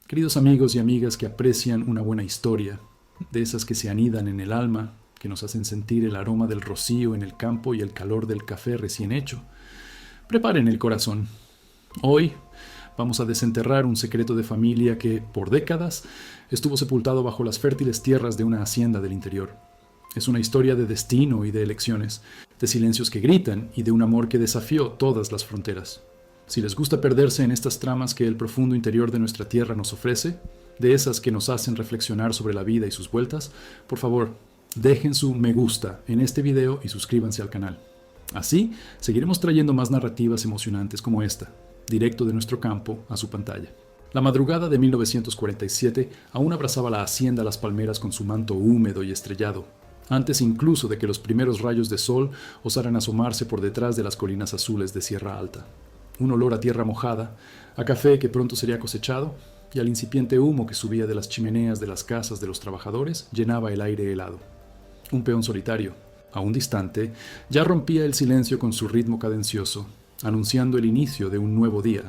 Queridos amigos y amigas que aprecian una buena historia, de esas que se anidan en el alma, que nos hacen sentir el aroma del rocío en el campo y el calor del café recién hecho, preparen el corazón. Hoy vamos a desenterrar un secreto de familia que, por décadas, estuvo sepultado bajo las fértiles tierras de una hacienda del interior. Es una historia de destino y de elecciones, de silencios que gritan y de un amor que desafió todas las fronteras. Si les gusta perderse en estas tramas que el profundo interior de nuestra tierra nos ofrece, de esas que nos hacen reflexionar sobre la vida y sus vueltas, por favor, dejen su me gusta en este video y suscríbanse al canal. Así, seguiremos trayendo más narrativas emocionantes como esta, directo de nuestro campo a su pantalla. La madrugada de 1947 aún abrazaba la hacienda Las Palmeras con su manto húmedo y estrellado, antes incluso de que los primeros rayos de sol osaran asomarse por detrás de las colinas azules de Sierra Alta. Un olor a tierra mojada, a café que pronto sería cosechado, y al incipiente humo que subía de las chimeneas de las casas de los trabajadores llenaba el aire helado. Un peón solitario, aún distante, ya rompía el silencio con su ritmo cadencioso, anunciando el inicio de un nuevo día.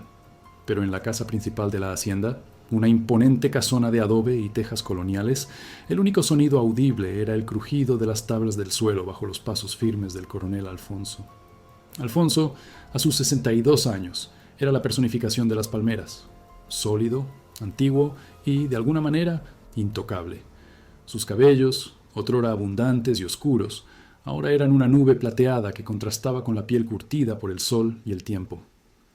Pero en la casa principal de la hacienda, una imponente casona de adobe y tejas coloniales, el único sonido audible era el crujido de las tablas del suelo bajo los pasos firmes del coronel Alfonso. Alfonso, a sus 62 años, era la personificación de Las Palmeras, sólido, antiguo y, de alguna manera, intocable. Sus cabellos, otrora abundantes y oscuros, ahora eran una nube plateada que contrastaba con la piel curtida por el sol y el tiempo.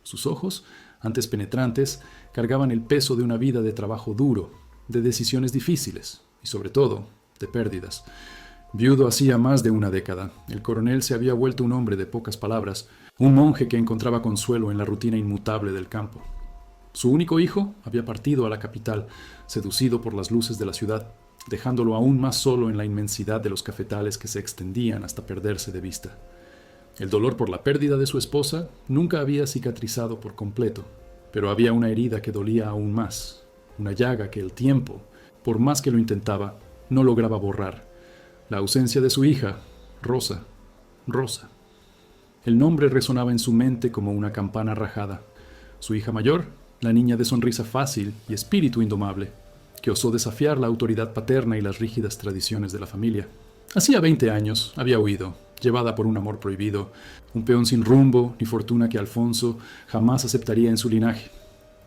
Sus ojos, antes penetrantes, cargaban el peso de una vida de trabajo duro, de decisiones difíciles y, sobre todo, de pérdidas. Viudo hacía más de una década, el coronel se había vuelto un hombre de pocas palabras, un monje que encontraba consuelo en la rutina inmutable del campo. Su único hijo había partido a la capital, seducido por las luces de la ciudad, dejándolo aún más solo en la inmensidad de los cafetales que se extendían hasta perderse de vista. El dolor por la pérdida de su esposa nunca había cicatrizado por completo, pero había una herida que dolía aún más, una llaga que el tiempo, por más que lo intentaba, no lograba borrar. La ausencia de su hija, Rosa. El nombre resonaba en su mente como una campana rajada. Su hija mayor, la niña de sonrisa fácil y espíritu indomable, que osó desafiar la autoridad paterna y las rígidas tradiciones de la familia. Hacía 20 años había huido, llevada por un amor prohibido, un peón sin rumbo ni fortuna que Alfonso jamás aceptaría en su linaje.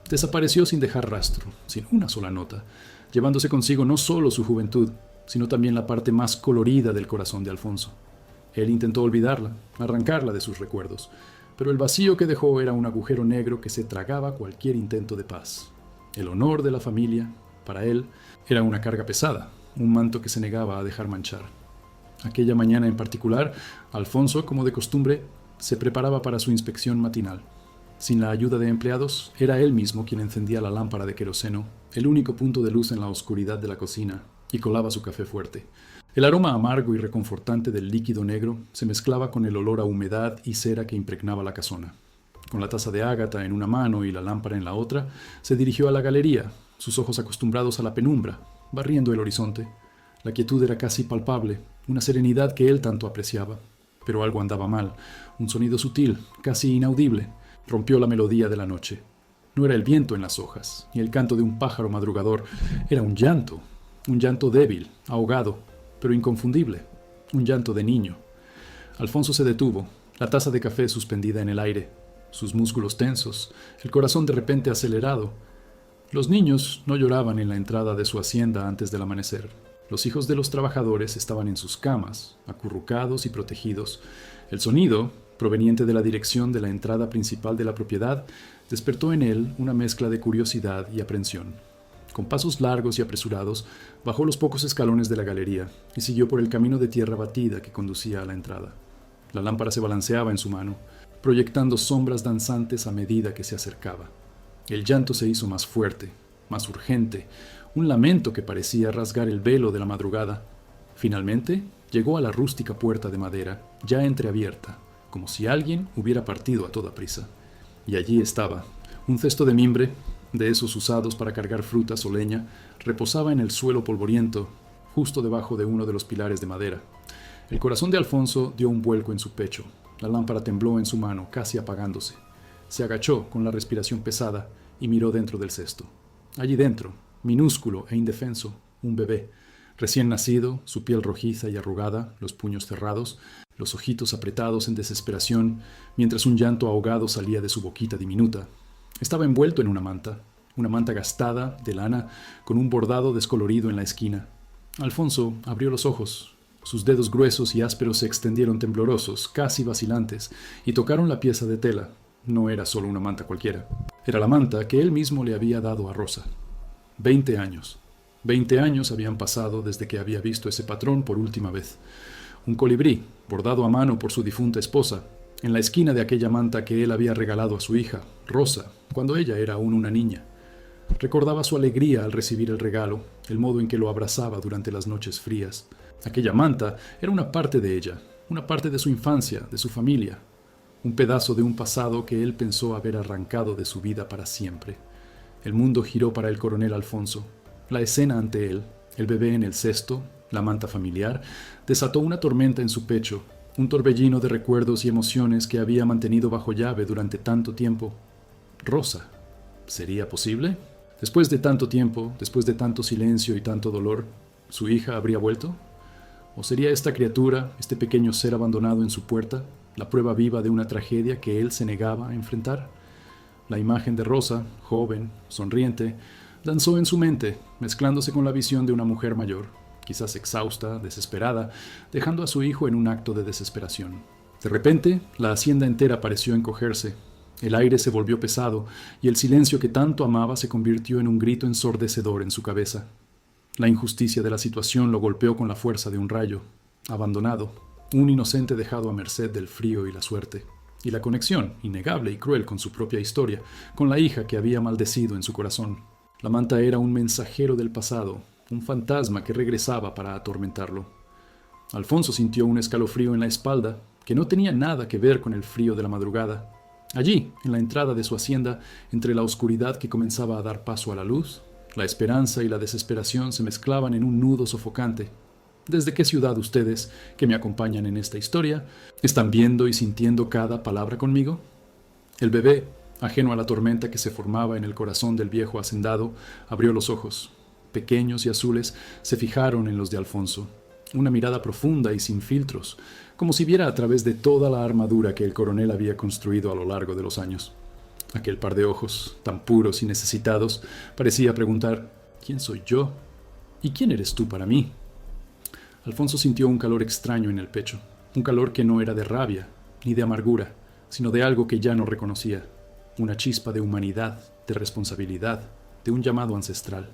Desapareció sin dejar rastro, sin una sola nota, llevándose consigo no solo su juventud, sino también la parte más colorida del corazón de Alfonso. Él intentó olvidarla, arrancarla de sus recuerdos, pero el vacío que dejó era un agujero negro que se tragaba cualquier intento de paz. El honor de la familia, para él, era una carga pesada, un manto que se negaba a dejar manchar. Aquella mañana en particular, Alfonso, como de costumbre, se preparaba para su inspección matinal. Sin la ayuda de empleados, era él mismo quien encendía la lámpara de queroseno, el único punto de luz en la oscuridad de la cocina, y colaba su café fuerte. El aroma amargo y reconfortante del líquido negro se mezclaba con el olor a humedad y cera que impregnaba la casona. Con la taza de ágata en una mano y la lámpara en la otra, se dirigió a la galería, sus ojos acostumbrados a la penumbra, barriendo el horizonte. La quietud era casi palpable, una serenidad que él tanto apreciaba. Pero algo andaba mal. Un sonido sutil, casi inaudible, rompió la melodía de la noche. No era el viento en las hojas, ni el canto de un pájaro madrugador. Era un llanto débil, ahogado, pero inconfundible, un llanto de niño. Alfonso se detuvo, la taza de café suspendida en el aire, sus músculos tensos, el corazón de repente acelerado. Los niños no lloraban en la entrada de su hacienda antes del amanecer. Los hijos de los trabajadores estaban en sus camas, acurrucados y protegidos. El sonido, proveniente de la dirección de la entrada principal de la propiedad, despertó en él una mezcla de curiosidad y aprensión. Con pasos largos y apresurados, bajó los pocos escalones de la galería y siguió por el camino de tierra batida que conducía a la entrada. La lámpara se balanceaba en su mano, proyectando sombras danzantes a medida que se acercaba. El llanto se hizo más fuerte, más urgente, un lamento que parecía rasgar el velo de la madrugada. Finalmente, llegó a la rústica puerta de madera, ya entreabierta, como si alguien hubiera partido a toda prisa. Y allí estaba, un cesto de mimbre, de esos usados para cargar frutas o leña, reposaba en el suelo polvoriento, justo debajo de uno de los pilares de madera. El corazón de Alfonso dio un vuelco en su pecho. La lámpara tembló en su mano, casi apagándose. Se agachó con la respiración pesada y miró dentro del cesto. Allí dentro, minúsculo e indefenso, un bebé, recién nacido, su piel rojiza y arrugada, los puños cerrados, los ojitos apretados en desesperación, mientras un llanto ahogado salía de su boquita diminuta. Estaba envuelto en una manta gastada, de lana, con un bordado descolorido en la esquina. Alfonso abrió los ojos. Sus dedos gruesos y ásperos se extendieron temblorosos, casi vacilantes, y tocaron la pieza de tela. No era solo una manta cualquiera. Era la manta que él mismo le había dado a Rosa. 20 años. 20 años habían pasado desde que había visto ese patrón por última vez. Un colibrí, bordado a mano por su difunta esposa, en la esquina de aquella manta que él había regalado a su hija, Rosa, cuando ella era aún una niña. Recordaba su alegría al recibir el regalo, el modo en que lo abrazaba durante las noches frías. Aquella manta era una parte de ella, una parte de su infancia, de su familia, un pedazo de un pasado que él pensó haber arrancado de su vida para siempre. El mundo giró para el coronel Alfonso. La escena ante él, el bebé en el cesto, la manta familiar, desató una tormenta en su pecho, un torbellino de recuerdos y emociones que había mantenido bajo llave durante tanto tiempo. Rosa, ¿sería posible? Después de tanto tiempo, después de tanto silencio y tanto dolor, ¿su hija habría vuelto? ¿O sería esta criatura, este pequeño ser abandonado en su puerta, la prueba viva de una tragedia que él se negaba a enfrentar? La imagen de Rosa, joven, sonriente, danzó en su mente, mezclándose con la visión de una mujer mayor, quizás exhausta, desesperada, dejando a su hijo en un acto de desesperación. De repente, la hacienda entera pareció encogerse. El aire se volvió pesado y el silencio que tanto amaba se convirtió en un grito ensordecedor en su cabeza. La injusticia de la situación lo golpeó con la fuerza de un rayo. Abandonado, un inocente dejado a merced del frío y la suerte. Y la conexión, innegable y cruel con su propia historia, con la hija que había maldecido en su corazón. La manta era un mensajero del pasado, un fantasma que regresaba para atormentarlo. Alfonso sintió un escalofrío en la espalda que no tenía nada que ver con el frío de la madrugada. Allí, en la entrada de su hacienda, entre la oscuridad que comenzaba a dar paso a la luz, la esperanza y la desesperación se mezclaban en un nudo sofocante. ¿Desde qué ciudad ustedes, que me acompañan en esta historia, están viendo y sintiendo cada palabra conmigo? El bebé, ajeno a la tormenta que se formaba en el corazón del viejo hacendado, abrió los ojos. Pequeños y azules, se fijaron en los de Alfonso. Una mirada profunda y sin filtros, como si viera a través de toda la armadura que el coronel había construido a lo largo de los años. Aquel par de ojos, tan puros y necesitados, parecía preguntar: ¿quién soy yo? ¿Y quién eres tú para mí? Alfonso sintió un calor extraño en el pecho, un calor que no era de rabia, ni de amargura, sino de algo que ya no reconocía, una chispa de humanidad, de responsabilidad, de un llamado ancestral.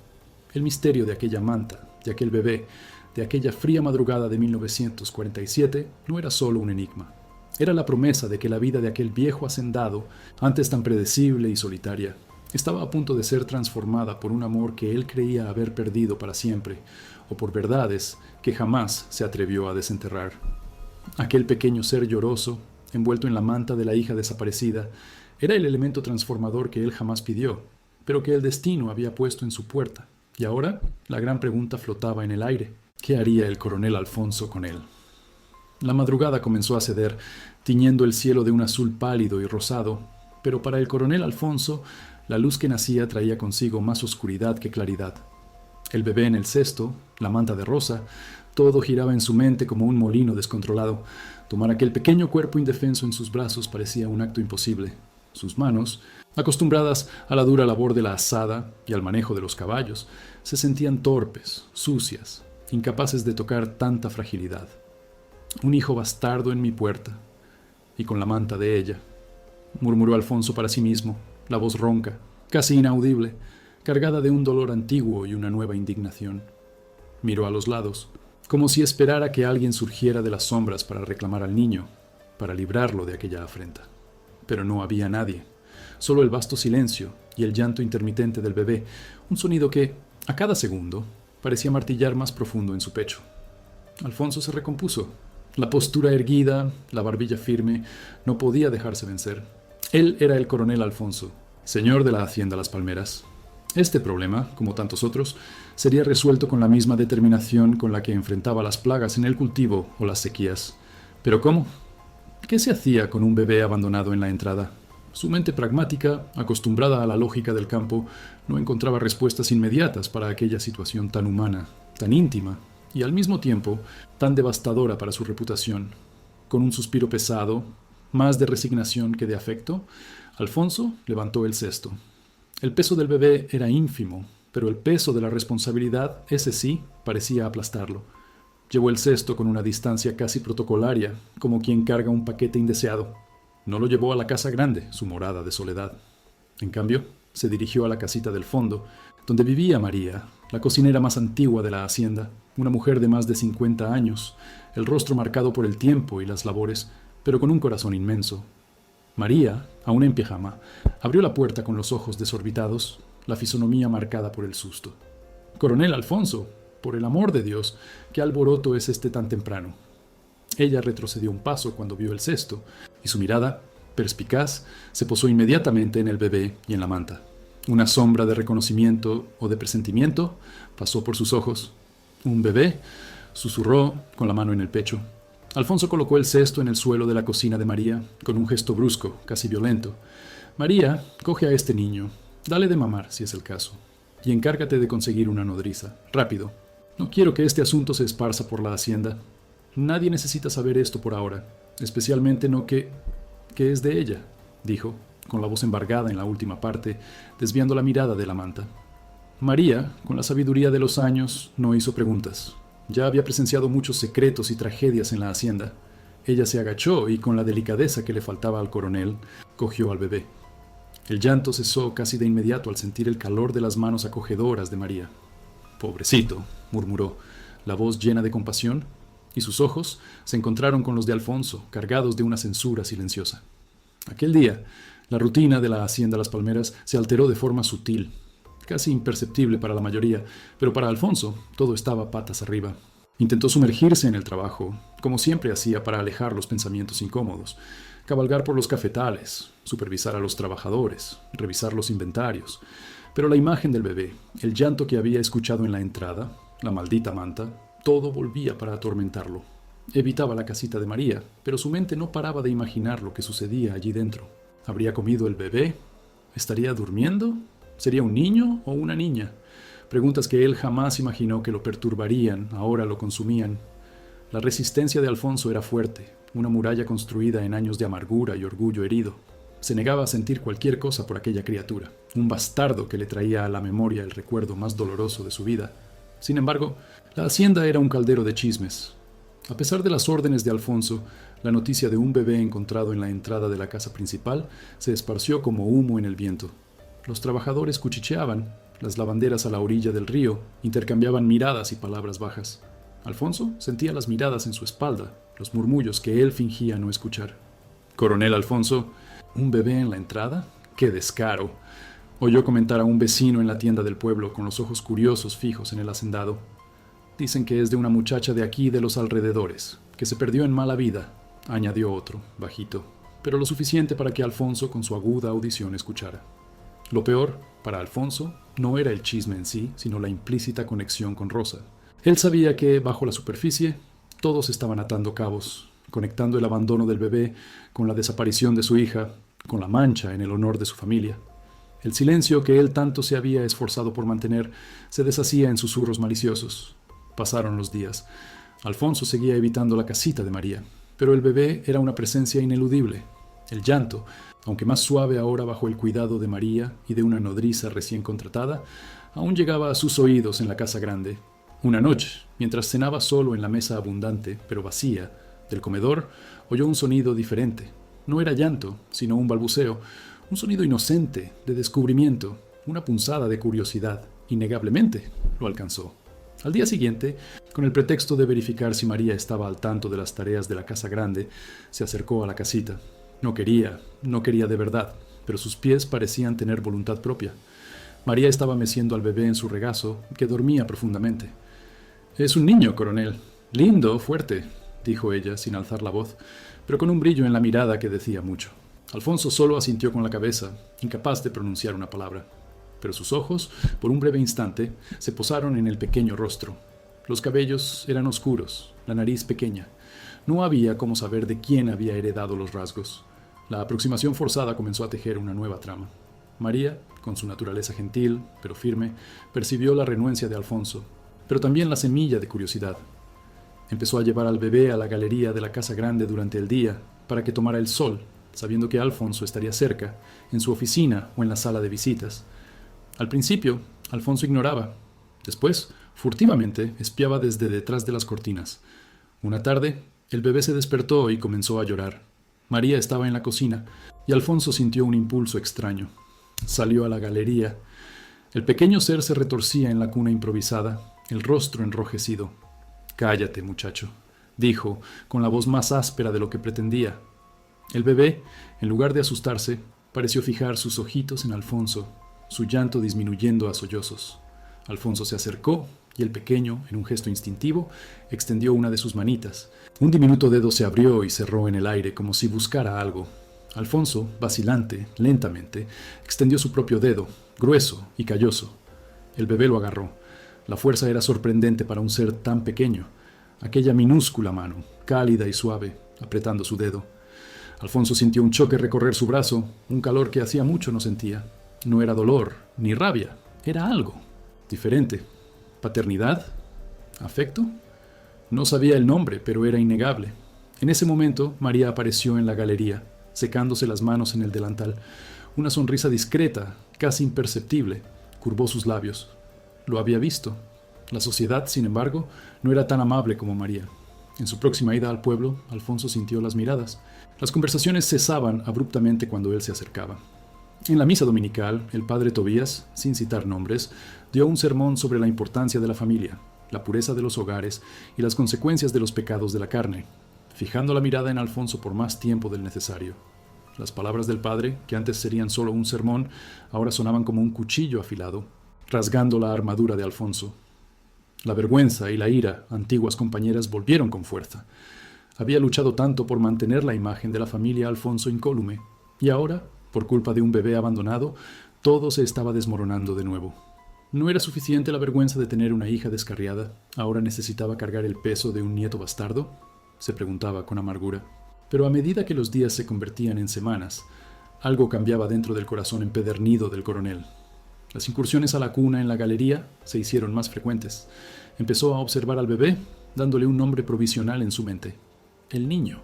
El misterio de aquella manta, de aquel bebé, de aquella fría madrugada de 1947 no era solo un enigma. Era la promesa de que la vida de aquel viejo hacendado, antes tan predecible y solitaria, estaba a punto de ser transformada por un amor que él creía haber perdido para siempre, o por verdades que jamás se atrevió a desenterrar. Aquel pequeño ser lloroso, envuelto en la manta de la hija desaparecida, era el elemento transformador que él jamás pidió, pero que el destino había puesto en su puerta. Y ahora la gran pregunta flotaba en el aire: ¿qué haría el coronel Alfonso con él? La madrugada comenzó a ceder, tiñendo el cielo de un azul pálido y rosado, pero para el coronel Alfonso, la luz que nacía traía consigo más oscuridad que claridad. El bebé en el cesto, la manta de Rosa, todo giraba en su mente como un molino descontrolado. Tomar aquel pequeño cuerpo indefenso en sus brazos parecía un acto imposible. Sus manos, acostumbradas a la dura labor de la azada y al manejo de los caballos, se sentían torpes, sucias, incapaces de tocar tanta fragilidad. Un hijo bastardo en mi puerta, y con la manta de ella, murmuró Alfonso para sí mismo, la voz ronca, casi inaudible, cargada de un dolor antiguo y una nueva indignación. Miró a los lados, como si esperara que alguien surgiera de las sombras para reclamar al niño, para librarlo de aquella afrenta. Pero no había nadie, solo el vasto silencio y el llanto intermitente del bebé, un sonido que, a cada segundo, parecía martillar más profundo en su pecho. Alfonso se recompuso. La postura erguida, la barbilla firme, no podía dejarse vencer. Él era el coronel Alfonso, señor de la hacienda Las Palmeras. Este problema, como tantos otros, sería resuelto con la misma determinación con la que enfrentaba las plagas en el cultivo o las sequías. ¿Pero cómo? ¿Qué se hacía con un bebé abandonado en la entrada? Su mente pragmática, acostumbrada a la lógica del campo, no encontraba respuestas inmediatas para aquella situación tan humana, tan íntima y al mismo tiempo tan devastadora para su reputación. Con un suspiro pesado, más de resignación que de afecto, Alfonso levantó el cesto. El peso del bebé era ínfimo, pero el peso de la responsabilidad, ese sí, parecía aplastarlo. Llevó el cesto con una distancia casi protocolaria, como quien carga un paquete indeseado. No lo llevó a la casa grande, su morada de soledad. En cambio, se dirigió a la casita del fondo, donde vivía María, la cocinera más antigua de la hacienda, una mujer de más de 50 años, el rostro marcado por el tiempo y las labores, pero con un corazón inmenso. María, aún en pijama, abrió la puerta con los ojos desorbitados, la fisonomía marcada por el susto. «Coronel Alfonso, por el amor de Dios, ¿qué alboroto es este tan temprano?». Ella retrocedió un paso cuando vio el cesto, y su mirada, perspicaz, se posó inmediatamente en el bebé y en la manta. Una sombra de reconocimiento o de presentimiento pasó por sus ojos. «¿Un bebé?», susurró con la mano en el pecho. Alfonso colocó el cesto en el suelo de la cocina de María, con un gesto brusco, casi violento. «María, coge a este niño. Dale de mamar, si es el caso. Y encárgate de conseguir una nodriza. Rápido. No quiero que este asunto se esparza por la hacienda. Nadie necesita saber esto por ahora, especialmente no que es de ella», dijo, con la voz embargada en la última parte, desviando la mirada de la manta. María, con la sabiduría de los años, no hizo preguntas. Ya había presenciado muchos secretos y tragedias en la hacienda. Ella se agachó y, con la delicadeza que le faltaba al coronel, cogió al bebé. El llanto cesó casi de inmediato al sentir el calor de las manos acogedoras de María. «Pobrecito», murmuró, la voz llena de compasión, y sus ojos se encontraron con los de Alfonso, cargados de una censura silenciosa. Aquel día, la rutina de la hacienda Las Palmeras se alteró de forma sutil, casi imperceptible para la mayoría, pero para Alfonso todo estaba patas arriba. Intentó sumergirse en el trabajo, como siempre hacía para alejar los pensamientos incómodos, cabalgar por los cafetales, supervisar a los trabajadores, revisar los inventarios. Pero la imagen del bebé, el llanto que había escuchado en la entrada, la maldita manta, todo volvía para atormentarlo. Evitaba la casita de María, pero su mente no paraba de imaginar lo que sucedía allí dentro. ¿Habría comido el bebé? ¿Estaría durmiendo? ¿Sería un niño o una niña? Preguntas que él jamás imaginó que lo perturbarían, ahora lo consumían. La resistencia de Alfonso era fuerte, una muralla construida en años de amargura y orgullo herido. Se negaba a sentir cualquier cosa por aquella criatura, un bastardo que le traía a la memoria el recuerdo más doloroso de su vida. Sin embargo, la hacienda era un caldero de chismes. A pesar de las órdenes de Alfonso, la noticia de un bebé encontrado en la entrada de la casa principal se esparció como humo en el viento. Los trabajadores cuchicheaban, las lavanderas a la orilla del río intercambiaban miradas y palabras bajas. Alfonso sentía las miradas en su espalda, los murmullos que él fingía no escuchar. «Coronel Alfonso, ¿un bebé en la entrada? ¡Qué descaro!», oyó comentar a un vecino en la tienda del pueblo con los ojos curiosos fijos en el hacendado. «Dicen que es de una muchacha de aquí de los alrededores, que se perdió en mala vida», añadió otro, bajito, pero lo suficiente para que Alfonso con su aguda audición escuchara. Lo peor, para Alfonso, no era el chisme en sí, sino la implícita conexión con Rosa. Él sabía que, bajo la superficie, todos estaban atando cabos, conectando el abandono del bebé con la desaparición de su hija, con la mancha en el honor de su familia. El silencio que él tanto se había esforzado por mantener se deshacía en susurros maliciosos. Pasaron los días. Alfonso seguía evitando la casita de María, pero el bebé era una presencia ineludible. El llanto, aunque más suave ahora bajo el cuidado de María y de una nodriza recién contratada, aún llegaba a sus oídos en la casa grande. Una noche, mientras cenaba solo en la mesa abundante, pero vacía, del comedor, oyó un sonido diferente. No era llanto, sino un balbuceo, un sonido inocente, de descubrimiento, una punzada de curiosidad. Innegablemente, lo alcanzó. Al día siguiente, con el pretexto de verificar si María estaba al tanto de las tareas de la casa grande, se acercó a la casita. No quería de verdad, pero sus pies parecían tener voluntad propia. María estaba meciendo al bebé en su regazo, que dormía profundamente. «Es un niño, coronel. Lindo, fuerte», dijo ella, sin alzar la voz, pero con un brillo en la mirada que decía mucho. Alfonso solo asintió con la cabeza, incapaz de pronunciar una palabra. Pero sus ojos, por un breve instante, se posaron en el pequeño rostro. Los cabellos eran oscuros, la nariz pequeña. No había cómo saber de quién había heredado los rasgos. La aproximación forzada comenzó a tejer una nueva trama. María, con su naturaleza gentil, pero firme, percibió la renuencia de Alfonso, pero también la semilla de curiosidad. Empezó a llevar al bebé a la galería de la casa grande durante el día para que tomara el sol, sabiendo que Alfonso estaría cerca, en su oficina o en la sala de visitas. Al principio, Alfonso ignoraba. Después, furtivamente, espiaba desde detrás de las cortinas. Una tarde, el bebé se despertó y comenzó a llorar. María estaba en la cocina y Alfonso sintió un impulso extraño. Salió a la galería. El pequeño ser se retorcía en la cuna improvisada, el rostro enrojecido. «Cállate, muchacho», dijo, con la voz más áspera de lo que pretendía. El bebé, en lugar de asustarse, pareció fijar sus ojitos en Alfonso, su llanto disminuyendo a sollozos. Alfonso se acercó y el pequeño, en un gesto instintivo, extendió una de sus manitas. Un diminuto dedo se abrió y cerró en el aire como si buscara algo. Alfonso, vacilante, lentamente, extendió su propio dedo, grueso y calloso. El bebé lo agarró. La fuerza era sorprendente para un ser tan pequeño. Aquella minúscula mano, cálida y suave, apretando su dedo. Alfonso sintió un choque recorrer su brazo, un calor que hacía mucho no sentía. No era dolor, ni rabia, era algo diferente. ¿Paternidad? ¿Afecto? No sabía el nombre, pero era innegable. En ese momento, María apareció en la galería, secándose las manos en el delantal. Una sonrisa discreta, casi imperceptible, curvó sus labios. Lo había visto. La sociedad, sin embargo, no era tan amable como María. En su próxima ida al pueblo, Alfonso sintió las miradas. Las conversaciones cesaban abruptamente cuando él se acercaba. En la misa dominical, el padre Tobías, sin citar nombres, dio un sermón sobre la importancia de la familia, la pureza de los hogares y las consecuencias de los pecados de la carne, fijando la mirada en Alfonso por más tiempo del necesario. Las palabras del padre, que antes serían solo un sermón, ahora sonaban como un cuchillo afilado, rasgando la armadura de Alfonso. La vergüenza y la ira, antiguas compañeras, volvieron con fuerza. Había luchado tanto por mantener la imagen de la familia Alfonso incólume, y ahora, por culpa de un bebé abandonado, todo se estaba desmoronando de nuevo. ¿No era suficiente la vergüenza de tener una hija descarriada? ¿Ahora necesitaba cargar el peso de un nieto bastardo?, se preguntaba con amargura. Pero a medida que los días se convertían en semanas, algo cambiaba dentro del corazón empedernido del coronel. Las incursiones a la cuna en la galería se hicieron más frecuentes. Empezó a observar al bebé, dándole un nombre provisional en su mente: el niño.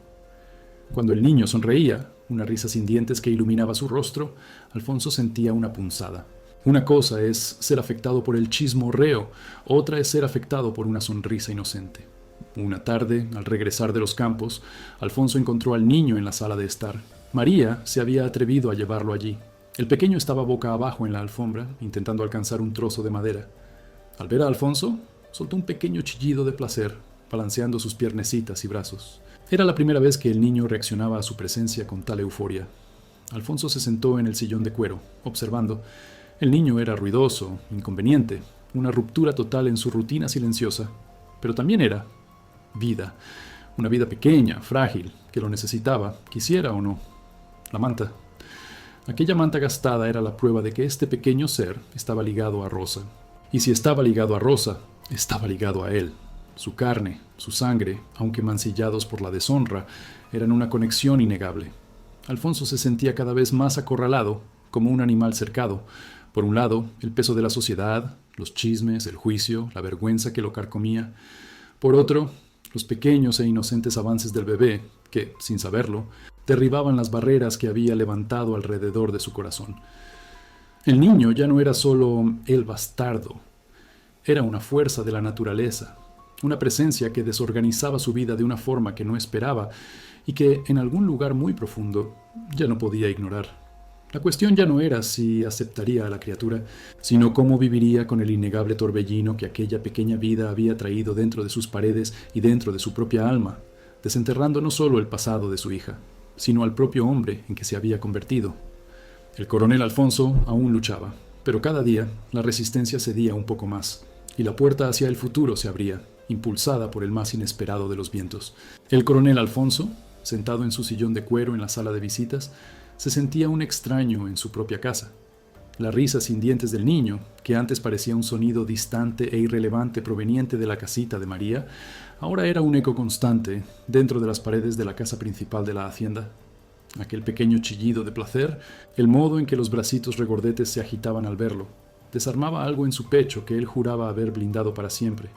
Cuando el niño sonreía, una risa sin dientes que iluminaba su rostro, Alfonso sentía una punzada. Una cosa es ser afectado por el chismorreo, otra es ser afectado por una sonrisa inocente. Una tarde, al regresar de los campos, Alfonso encontró al niño en la sala de estar. María se había atrevido a llevarlo allí. El pequeño estaba boca abajo en la alfombra, intentando alcanzar un trozo de madera. Al ver a Alfonso, soltó un pequeño chillido de placer, balanceando sus piernecitas y brazos. Era la primera vez que el niño reaccionaba a su presencia con tal euforia. Alfonso se sentó en el sillón de cuero, observando. El niño era ruidoso, inconveniente, una ruptura total en su rutina silenciosa, pero también era vida, una vida pequeña, frágil, que lo necesitaba, quisiera o no. La manta. Aquella manta gastada era la prueba de que este pequeño ser estaba ligado a Rosa. Y si estaba ligado a Rosa, estaba ligado a él. Su carne, su sangre, aunque mancillados por la deshonra, eran una conexión innegable. Alfonso se sentía cada vez más acorralado, como un animal cercado. Por un lado, el peso de la sociedad, los chismes, el juicio, la vergüenza que lo carcomía. Por otro, los pequeños e inocentes avances del bebé, que, sin saberlo, derribaban las barreras que había levantado alrededor de su corazón. El niño ya no era solo el bastardo, era una fuerza de la naturaleza, una presencia que desorganizaba su vida de una forma que no esperaba y que, en algún lugar muy profundo, ya no podía ignorar. La cuestión ya no era si aceptaría a la criatura, sino cómo viviría con el innegable torbellino que aquella pequeña vida había traído dentro de sus paredes y dentro de su propia alma, desenterrando no solo el pasado de su hija, sino al propio hombre en que se había convertido. El coronel Alfonso aún luchaba, pero cada día la resistencia cedía un poco más, y la puerta hacia el futuro se abría, impulsada por el más inesperado de los vientos. El coronel Alfonso, sentado en su sillón de cuero en la sala de visitas, se sentía un extraño en su propia casa. La risa sin dientes del niño, que antes parecía un sonido distante e irrelevante proveniente de la casita de María, ahora era un eco constante dentro de las paredes de la casa principal de la hacienda. aquel pequeño chillido de placer, el modo en que los bracitos regordetes se agitaban al verlo, desarmaba algo en su pecho que él juraba haber blindado para siempre.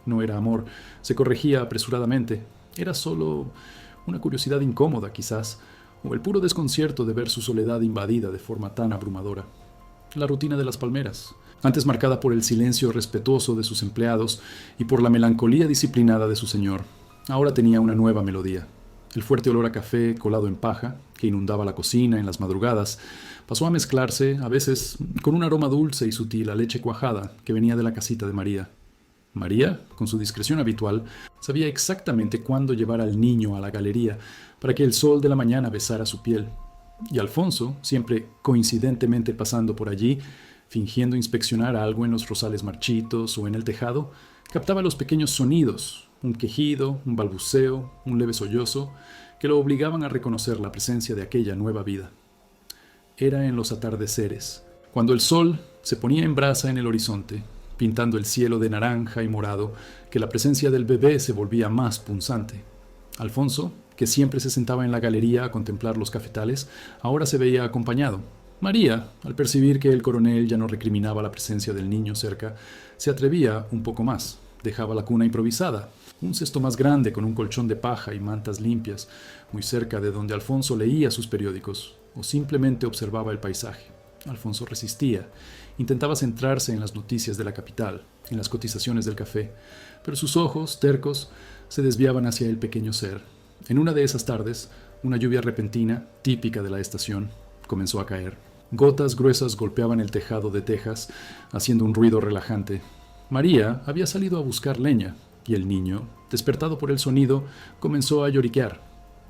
No era amor, se corregía apresuradamente, era solo una curiosidad incómoda quizás, o el puro desconcierto de ver su soledad invadida de forma tan abrumadora. La rutina de las palmeras, antes marcada por el silencio respetuoso de sus empleados y por la melancolía disciplinada de su señor, ahora tenía una nueva melodía. El fuerte olor a café colado en paja, que inundaba la cocina en las madrugadas, pasó a mezclarse, a veces, con un aroma dulce y sutil a leche cuajada que venía de la casita de María. María, con su discreción habitual, sabía exactamente cuándo llevar al niño a la galería para que el sol de la mañana besara su piel. Y Alfonso, siempre coincidentemente pasando por allí, fingiendo inspeccionar algo en los rosales marchitos o en el tejado, captaba los pequeños sonidos, un quejido, un balbuceo, un leve sollozo, que lo obligaban a reconocer la presencia de aquella nueva vida. Era en los atardeceres, cuando el sol se ponía en brasa en el horizonte, pintando el cielo de naranja y morado, que la presencia del bebé se volvía más punzante. Alfonso, que siempre se sentaba en la galería a contemplar los cafetales, ahora se veía acompañado. María, al percibir que el coronel ya no recriminaba la presencia del niño cerca, se atrevía un poco más. Dejaba la cuna improvisada, un cesto más grande con un colchón de paja y mantas limpias, muy cerca de donde Alfonso leía sus periódicos o simplemente observaba el paisaje. Alfonso resistía, intentaba centrarse en las noticias de la capital, en las cotizaciones del café, pero sus ojos, tercos, se desviaban hacia el pequeño ser. En una de esas tardes, una lluvia repentina, típica de la estación, comenzó a caer. Gotas gruesas golpeaban el tejado de tejas, haciendo un ruido relajante. María había salido a buscar leña, y el niño, despertado por el sonido, comenzó a lloriquear.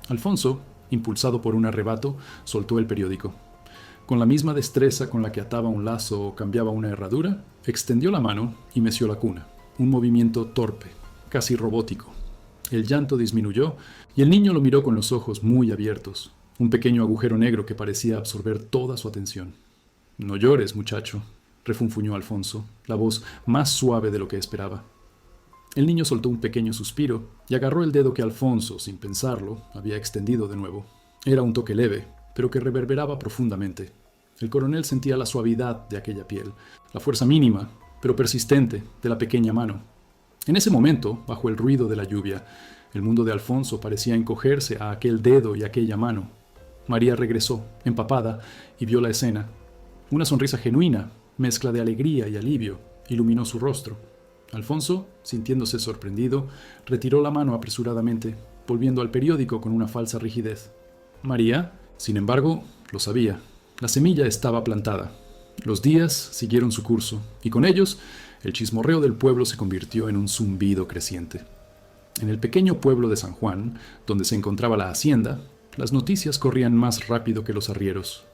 Alfonso, impulsado por un arrebato, soltó el periódico. Con la misma destreza con la que ataba un lazo o cambiaba una herradura, extendió la mano y meció la cuna. Un movimiento torpe, casi robótico. El llanto disminuyó y el niño lo miró con los ojos muy abiertos, un pequeño agujero negro que parecía absorber toda su atención. «No llores, muchacho», refunfuñó Alfonso, la voz más suave de lo que esperaba. El niño soltó un pequeño suspiro y agarró el dedo que Alfonso, sin pensarlo, había extendido de nuevo. Era un toque leve, pero que reverberaba profundamente. El coronel sentía la suavidad de aquella piel, la fuerza mínima, pero persistente, de la pequeña mano. En ese momento, bajo el ruido de la lluvia, el mundo de Alfonso parecía encogerse a aquel dedo y aquella mano. María regresó, empapada, y vio la escena. Una sonrisa genuina, mezcla de alegría y alivio, iluminó su rostro. Alfonso, sintiéndose sorprendido, retiró la mano apresuradamente, volviendo al periódico con una falsa rigidez. María, sin embargo, lo sabía. La semilla estaba plantada. Los días siguieron su curso, y con ellos, el chismorreo del pueblo se convirtió en un zumbido creciente. En el pequeño pueblo de San Juan, donde se encontraba la hacienda, las noticias corrían más rápido que los arrieros.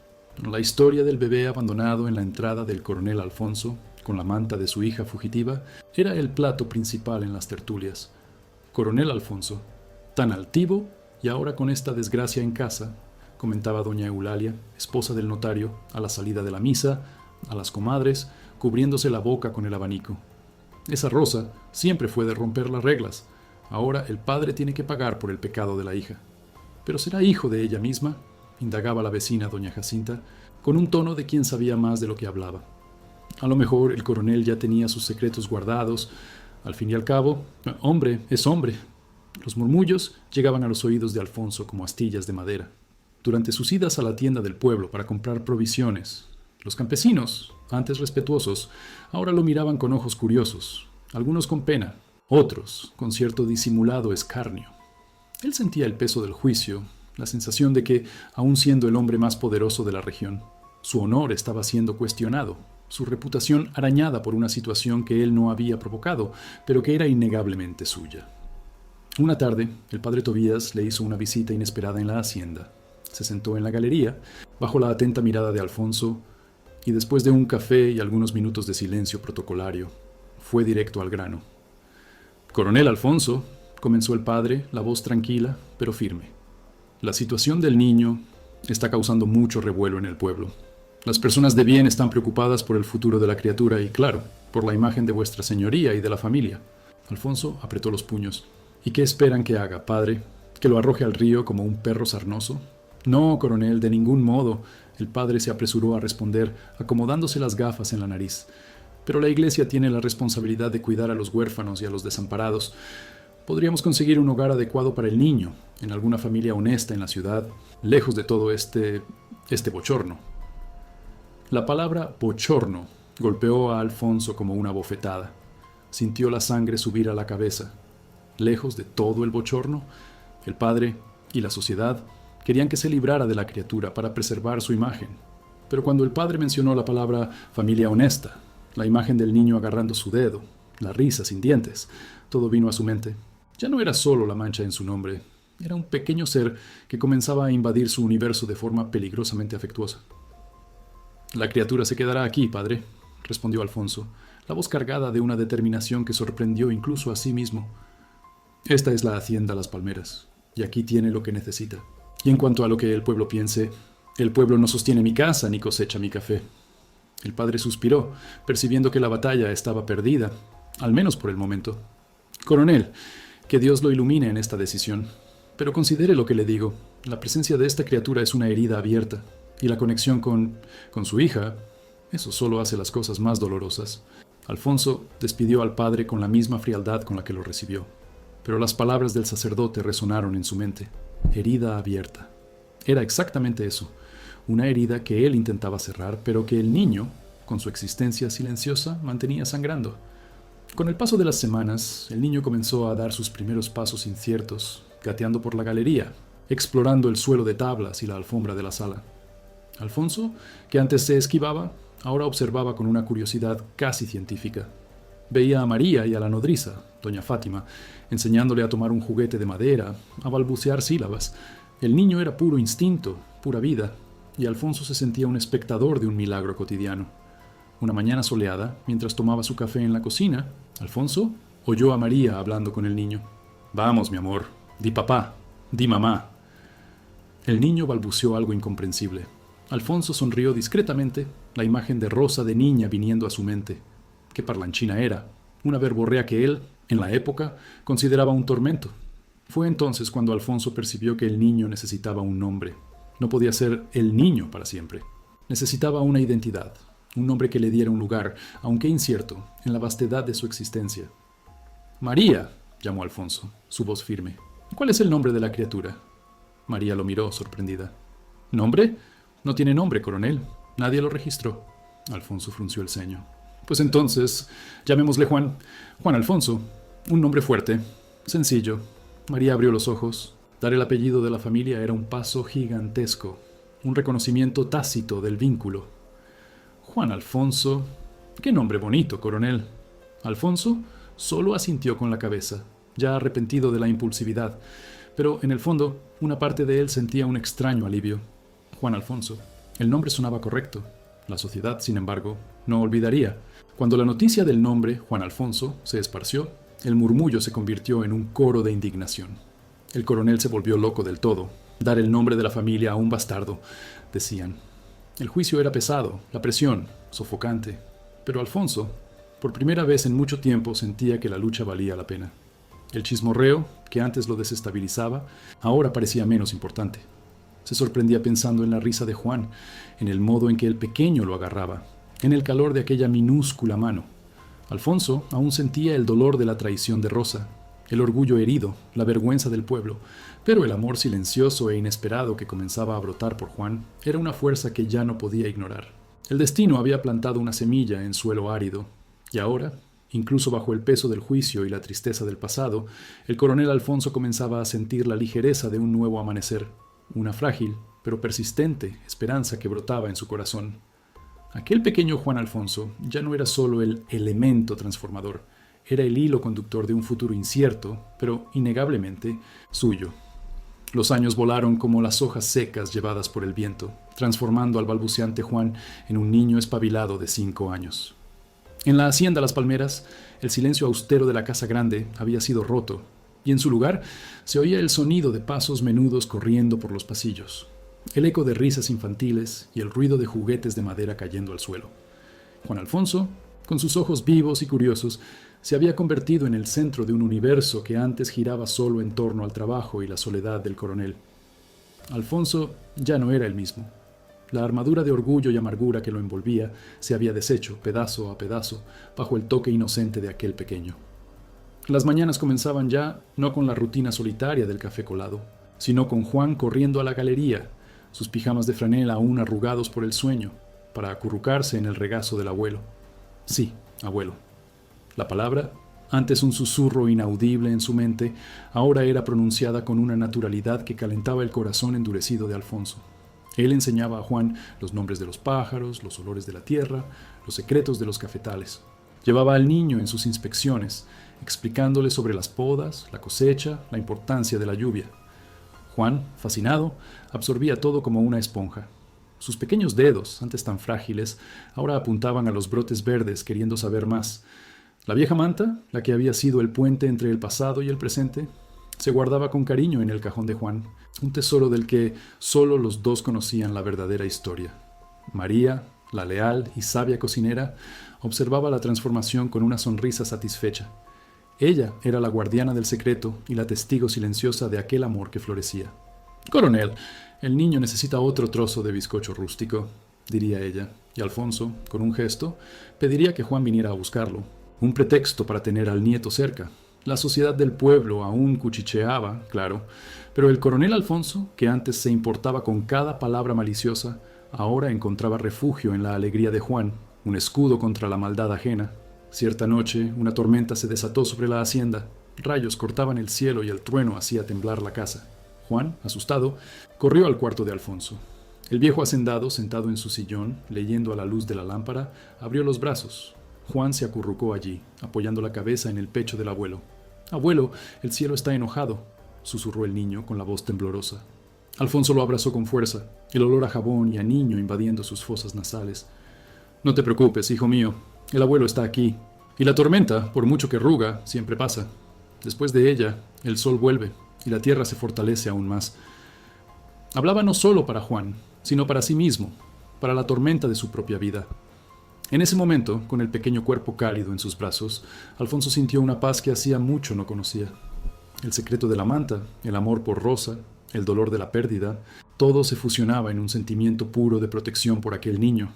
La historia del bebé abandonado en la entrada del coronel Alfonso, con la manta de su hija fugitiva, era el plato principal en las tertulias. Coronel Alfonso, tan altivo y ahora con esta desgracia en casa, comentaba doña Eulalia, esposa del notario, a la salida de la misa, a las comadres, cubriéndose la boca con el abanico. Esa Rosa siempre fue de romper las reglas. Ahora el padre tiene que pagar por el pecado de la hija. ¿Pero será hijo de ella misma?, indagaba la vecina doña Jacinta, con un tono de quien sabía más de lo que hablaba. A lo mejor el coronel ya tenía sus secretos guardados. Al fin y al cabo, hombre es hombre. Los murmullos llegaban a los oídos de Alfonso como astillas de madera. Durante sus idas a la tienda del pueblo para comprar provisiones, los campesinos, antes respetuosos, ahora lo miraban con ojos curiosos, algunos con pena, otros con cierto disimulado escarnio. Él sentía el peso del juicio, la sensación de que, aun siendo el hombre más poderoso de la región, su honor estaba siendo cuestionado, su reputación arañada por una situación que él no había provocado, pero que era innegablemente suya. Una tarde, el padre Tobías le hizo una visita inesperada en la hacienda. Se sentó en la galería, bajo la atenta mirada de Alfonso, y después de un café y algunos minutos de silencio protocolario, fue directo al grano. «Coronel Alfonso», comenzó el padre, la voz tranquila, pero firme. «La situación del niño está causando mucho revuelo en el pueblo. Las personas de bien están preocupadas por el futuro de la criatura y, claro, por la imagen de vuestra señoría y de la familia». Alfonso apretó los puños. «¿Y qué esperan que haga, padre? ¿Que lo arroje al río como un perro sarnoso? No, coronel, de ningún modo. El padre se apresuró a responder, acomodándose las gafas en la nariz. Pero la iglesia tiene la responsabilidad de cuidar a los huérfanos y a los desamparados. Podríamos conseguir un hogar adecuado para el niño, en alguna familia honesta en la ciudad, lejos de todo este bochorno. La palabra bochorno golpeó a Alfonso como una bofetada. Sintió la sangre subir a la cabeza. Lejos de todo el bochorno, el padre y la sociedad querían que se librara de la criatura para preservar su imagen. Pero cuando el padre mencionó la palabra familia honesta, la imagen del niño agarrando su dedo, la risa sin dientes, todo vino a su mente. Ya no era solo la mancha en su nombre, era un pequeño ser que comenzaba a invadir su universo de forma peligrosamente afectuosa. La criatura se quedará aquí, padre, respondió Alfonso, la voz cargada de una determinación que sorprendió incluso a sí mismo. Esta es la hacienda Las Palmeras, y aquí tiene lo que necesita. Y en cuanto a lo que el pueblo piense, el pueblo no sostiene mi casa ni cosecha mi café. El padre suspiró, percibiendo que la batalla estaba perdida, al menos por el momento. Coronel, que Dios lo ilumine en esta decisión. Pero considere lo que le digo. La presencia de esta criatura es una herida abierta, y la conexión con su hija, eso solo hace las cosas más dolorosas. Alfonso despidió al padre con la misma frialdad con la que lo recibió. Pero las palabras del sacerdote resonaron en su mente. Herida abierta. Era exactamente eso. Una herida que él intentaba cerrar, pero que el niño, con su existencia silenciosa, mantenía sangrando. Con el paso de las semanas, el niño comenzó a dar sus primeros pasos inciertos, gateando por la galería, explorando el suelo de tablas y la alfombra de la sala. Alfonso, que antes se esquivaba, ahora observaba con una curiosidad casi científica. Veía a María y a la nodriza, doña Fátima, enseñándole a tomar un juguete de madera, a balbucear sílabas. El niño era puro instinto, pura vida, y Alfonso se sentía un espectador de un milagro cotidiano. Una mañana soleada, mientras tomaba su café en la cocina, Alfonso oyó a María hablando con el niño. «Vamos, mi amor, di papá, di mamá». El niño balbuceó algo incomprensible. Alfonso sonrió discretamente, la imagen de Rosa de niña viniendo a su mente. Qué parlanchina era, una verborrea que él, en la época, consideraba un tormento. Fue entonces cuando Alfonso percibió que el niño necesitaba un nombre. No podía ser el niño para siempre. Necesitaba una identidad, un nombre que le diera un lugar, aunque incierto, en la vastedad de su existencia. «María», llamó Alfonso, su voz firme. «¿Cuál es el nombre de la criatura?» María lo miró, sorprendida. «¿Nombre? No tiene nombre, coronel. Nadie lo registró». Alfonso frunció el ceño. «Pues entonces, llamémosle Juan. Juan Alfonso. Un nombre fuerte, sencillo». María abrió los ojos. Dar el apellido de la familia era un paso gigantesco, un reconocimiento tácito del vínculo. Juan Alfonso. Qué nombre bonito, coronel. Alfonso solo asintió con la cabeza, ya arrepentido de la impulsividad, pero en el fondo una parte de él sentía un extraño alivio. Juan Alfonso. El nombre sonaba correcto. La sociedad, sin embargo, no olvidaría. Cuando la noticia del nombre, Juan Alfonso, se esparció, el murmullo se convirtió en un coro de indignación. El coronel se volvió loco del todo. Dar el nombre de la familia a un bastardo, decían. El juicio era pesado, la presión, sofocante. Pero Alfonso, por primera vez en mucho tiempo, sentía que la lucha valía la pena. El chismorreo, que antes lo desestabilizaba, ahora parecía menos importante. Se sorprendía pensando en la risa de Juan, en el modo en que el pequeño lo agarraba, en el calor de aquella minúscula mano. Alfonso aún sentía el dolor de la traición de Rosa, el orgullo herido, la vergüenza del pueblo, pero el amor silencioso e inesperado que comenzaba a brotar por Juan era una fuerza que ya no podía ignorar. El destino había plantado una semilla en suelo árido, y ahora, incluso bajo el peso del juicio y la tristeza del pasado, el coronel Alfonso comenzaba a sentir la ligereza de un nuevo amanecer, una frágil, pero persistente esperanza que brotaba en su corazón. Aquel pequeño Juan Alfonso ya no era solo el elemento transformador, era el hilo conductor de un futuro incierto, pero innegablemente suyo. Los años volaron como las hojas secas llevadas por el viento, transformando al balbuceante Juan en un niño espabilado de 5 años. En la hacienda Las Palmeras, el silencio austero de la casa grande había sido roto, y en su lugar se oía el sonido de pasos menudos corriendo por los pasillos, el eco de risas infantiles y el ruido de juguetes de madera cayendo al suelo. Juan Alfonso, con sus ojos vivos y curiosos, se había convertido en el centro de un universo que antes giraba solo en torno al trabajo y la soledad del coronel. Alfonso ya no era el mismo. La armadura de orgullo y amargura que lo envolvía se había deshecho, pedazo a pedazo, bajo el toque inocente de aquel pequeño. Las mañanas comenzaban ya no con la rutina solitaria del café colado, sino con Juan corriendo a la galería, sus pijamas de franela aún arrugados por el sueño, para acurrucarse en el regazo del abuelo. Sí, abuelo. La palabra, antes un susurro inaudible en su mente, ahora era pronunciada con una naturalidad que calentaba el corazón endurecido de Alfonso. Él enseñaba a Juan los nombres de los pájaros, los olores de la tierra, los secretos de los cafetales. Llevaba al niño en sus inspecciones, explicándole sobre las podas, la cosecha, la importancia de la lluvia. Juan, fascinado, absorbía todo como una esponja. Sus pequeños dedos, antes tan frágiles, ahora apuntaban a los brotes verdes queriendo saber más. La vieja manta, la que había sido el puente entre el pasado y el presente, se guardaba con cariño en el cajón de Juan, un tesoro del que solo los dos conocían la verdadera historia. María, la leal y sabia cocinera, observaba la transformación con una sonrisa satisfecha. Ella era la guardiana del secreto y la testigo silenciosa de aquel amor que florecía. «Coronel, el niño necesita otro trozo de bizcocho rústico», diría ella, y Alfonso, con un gesto, pediría que Juan viniera a buscarlo. Un pretexto para tener al nieto cerca. La sociedad del pueblo aún cuchicheaba, claro, pero el coronel Alfonso, que antes se importaba con cada palabra maliciosa, ahora encontraba refugio en la alegría de Juan, un escudo contra la maldad ajena. Cierta noche, una tormenta se desató sobre la hacienda. Rayos cortaban el cielo y el trueno hacía temblar la casa. Juan, asustado, corrió al cuarto de Alfonso. El viejo hacendado, sentado en su sillón, leyendo a la luz de la lámpara, abrió los brazos. Juan se acurrucó allí, apoyando la cabeza en el pecho del abuelo. «Abuelo, el cielo está enojado», susurró el niño con la voz temblorosa. Alfonso lo abrazó con fuerza, el olor a jabón y a niño invadiendo sus fosas nasales. «No te preocupes, hijo mío, el abuelo está aquí. Y la tormenta, por mucho que ruga, siempre pasa. Después de ella, el sol vuelve y la tierra se fortalece aún más». Hablaba no solo para Juan, sino para sí mismo, para la tormenta de su propia vida. En ese momento, con el pequeño cuerpo cálido en sus brazos, Alfonso sintió una paz que hacía mucho no conocía. El secreto de la manta, el amor por Rosa, el dolor de la pérdida, todo se fusionaba en un sentimiento puro de protección por aquel niño.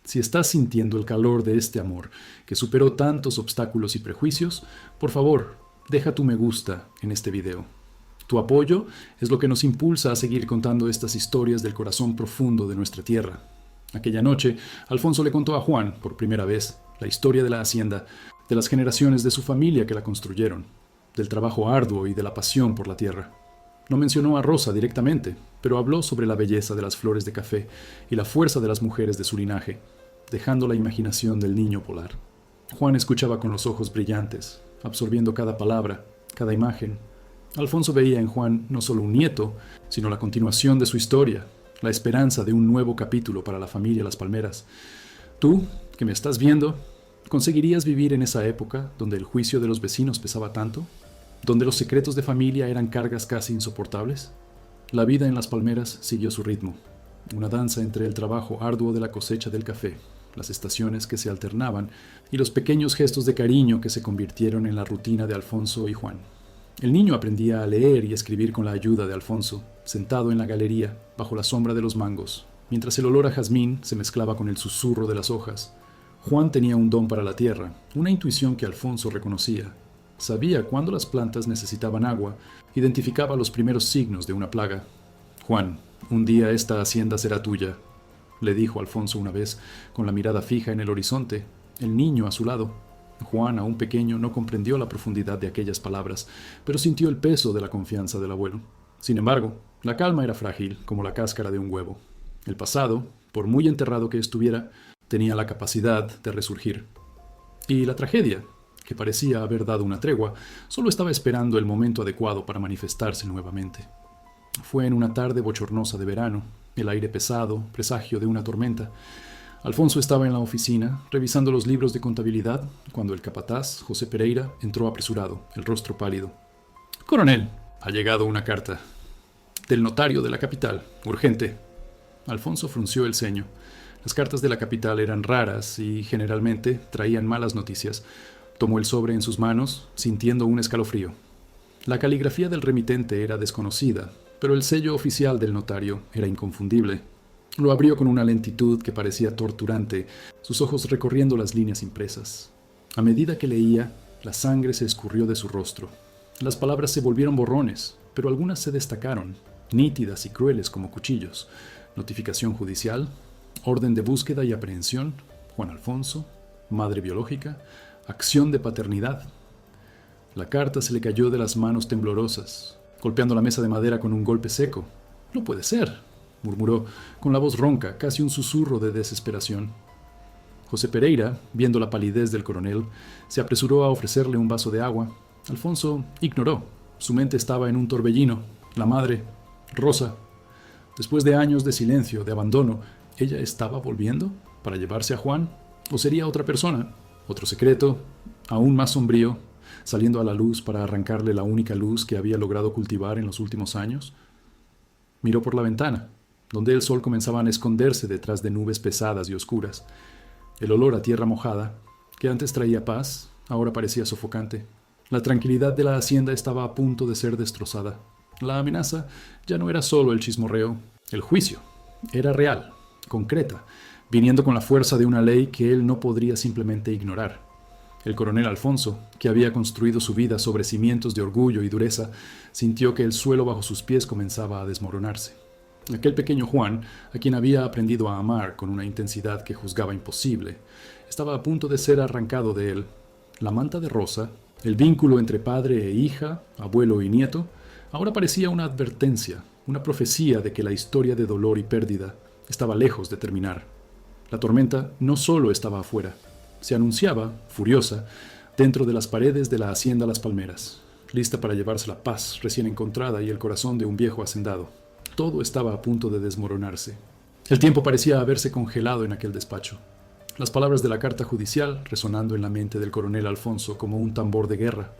Si estás sintiendo el calor de este amor, que superó tantos obstáculos y prejuicios, por favor, deja tu me gusta en este video. Tu apoyo es lo que nos impulsa a seguir contando estas historias del corazón profundo de nuestra tierra. Aquella noche, Alfonso le contó a Juan, por primera vez, la historia de la hacienda, de las generaciones de su familia que la construyeron, del trabajo arduo y de la pasión por la tierra. No mencionó a Rosa directamente, pero habló sobre la belleza de las flores de café y la fuerza de las mujeres de su linaje, dejando la imaginación del niño volar. Juan escuchaba con los ojos brillantes, absorbiendo cada palabra, cada imagen. Alfonso veía en Juan no solo un nieto, sino la continuación de su historia, la esperanza de un nuevo capítulo para la familia Las Palmeras. Tú, que me estás viendo, ¿conseguirías vivir en esa época donde el juicio de los vecinos pesaba tanto? ¿Donde los secretos de familia eran cargas casi insoportables? La vida en Las Palmeras siguió su ritmo, una danza entre el trabajo arduo de la cosecha del café, las estaciones que se alternaban y los pequeños gestos de cariño que se convirtieron en la rutina de Alfonso y Juan. El niño aprendía a leer y escribir con la ayuda de Alfonso, sentado en la galería, bajo la sombra de los mangos, mientras el olor a jazmín se mezclaba con el susurro de las hojas. Juan tenía un don para la tierra, una intuición que Alfonso reconocía. Sabía cuándo las plantas necesitaban agua, identificaba los primeros signos de una plaga. «Juan, un día esta hacienda será tuya», le dijo Alfonso una vez, con la mirada fija en el horizonte, el niño a su lado. Juan, aún pequeño, no comprendió la profundidad de aquellas palabras, pero sintió el peso de la confianza del abuelo. Sin embargo, la calma era frágil, como la cáscara de un huevo. El pasado, por muy enterrado que estuviera, tenía la capacidad de resurgir. Y la tragedia, que parecía haber dado una tregua, solo estaba esperando el momento adecuado para manifestarse nuevamente. Fue en una tarde bochornosa de verano, el aire pesado, presagio de una tormenta. Alfonso estaba en la oficina, revisando los libros de contabilidad, cuando el capataz, José Pereira, entró apresurado, el rostro pálido. «Coronel, ha llegado una carta. Del notario de la capital, urgente». Alfonso frunció el ceño. Las cartas de la capital eran raras y, generalmente, traían malas noticias. Tomó el sobre en sus manos, sintiendo un escalofrío. La caligrafía del remitente era desconocida, pero el sello oficial del notario era inconfundible. Lo abrió con una lentitud que parecía torturante, sus ojos recorriendo las líneas impresas. A medida que leía, la sangre se escurrió de su rostro. Las palabras se volvieron borrones, pero algunas se destacaron, nítidas y crueles como cuchillos. Notificación judicial, orden de búsqueda y aprehensión, Juan Alfonso, madre biológica, acción de paternidad. La carta se le cayó de las manos temblorosas, golpeando la mesa de madera con un golpe seco. «No puede ser», murmuró, con la voz ronca, casi un susurro de desesperación. José Pereira, viendo la palidez del coronel, se apresuró a ofrecerle un vaso de agua. Alfonso ignoró. Su mente estaba en un torbellino. La madre, Rosa. Después de años de silencio, de abandono, ¿ella estaba volviendo para llevarse a Juan? ¿O sería otra persona? Otro secreto, aún más sombrío, saliendo a la luz para arrancarle la única luz que había logrado cultivar en los últimos años. Miró por la ventana, donde el sol comenzaba a esconderse detrás de nubes pesadas y oscuras. El olor a tierra mojada, que antes traía paz, ahora parecía sofocante. La tranquilidad de la hacienda estaba a punto de ser destrozada. La amenaza ya no era solo el chismorreo, el juicio. Era real, concreta, viniendo con la fuerza de una ley que él no podría simplemente ignorar. El coronel Alfonso, que había construido su vida sobre cimientos de orgullo y dureza, sintió que el suelo bajo sus pies comenzaba a desmoronarse. Aquel pequeño Juan, a quien había aprendido a amar con una intensidad que juzgaba imposible, estaba a punto de ser arrancado de él. La manta de rosa, el vínculo entre padre e hija, abuelo y nieto, ahora parecía una advertencia, una profecía de que la historia de dolor y pérdida estaba lejos de terminar. La tormenta no solo estaba afuera, se anunciaba, furiosa, dentro de las paredes de la hacienda Las Palmeras, lista para llevarse la paz recién encontrada y el corazón de un viejo hacendado. Todo estaba a punto de desmoronarse. El tiempo parecía haberse congelado en aquel despacho. Las palabras de la carta judicial resonando en la mente del coronel Alfonso como un tambor de guerra.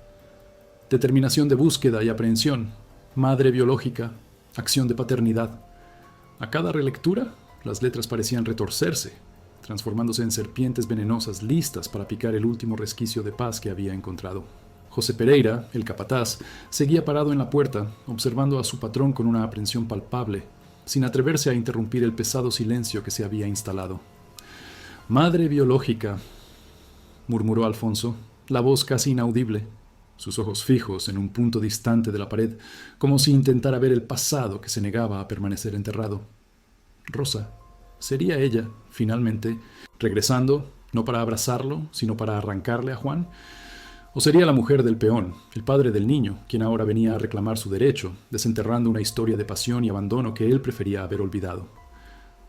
Determinación de búsqueda y aprehensión, madre biológica, acción de paternidad. A cada relectura, las letras parecían retorcerse, transformándose en serpientes venenosas listas para picar el último resquicio de paz que había encontrado. José Pereira, el capataz, seguía parado en la puerta, observando a su patrón con una aprensión palpable, sin atreverse a interrumpir el pesado silencio que se había instalado. «Madre biológica», murmuró Alfonso, la voz casi inaudible, sus ojos fijos en un punto distante de la pared, como si intentara ver el pasado que se negaba a permanecer enterrado. Rosa, ¿sería ella, finalmente, regresando, no para abrazarlo, sino para arrancarle a Juan? ¿O sería la mujer del peón, el padre del niño, quien ahora venía a reclamar su derecho, desenterrando una historia de pasión y abandono que él prefería haber olvidado?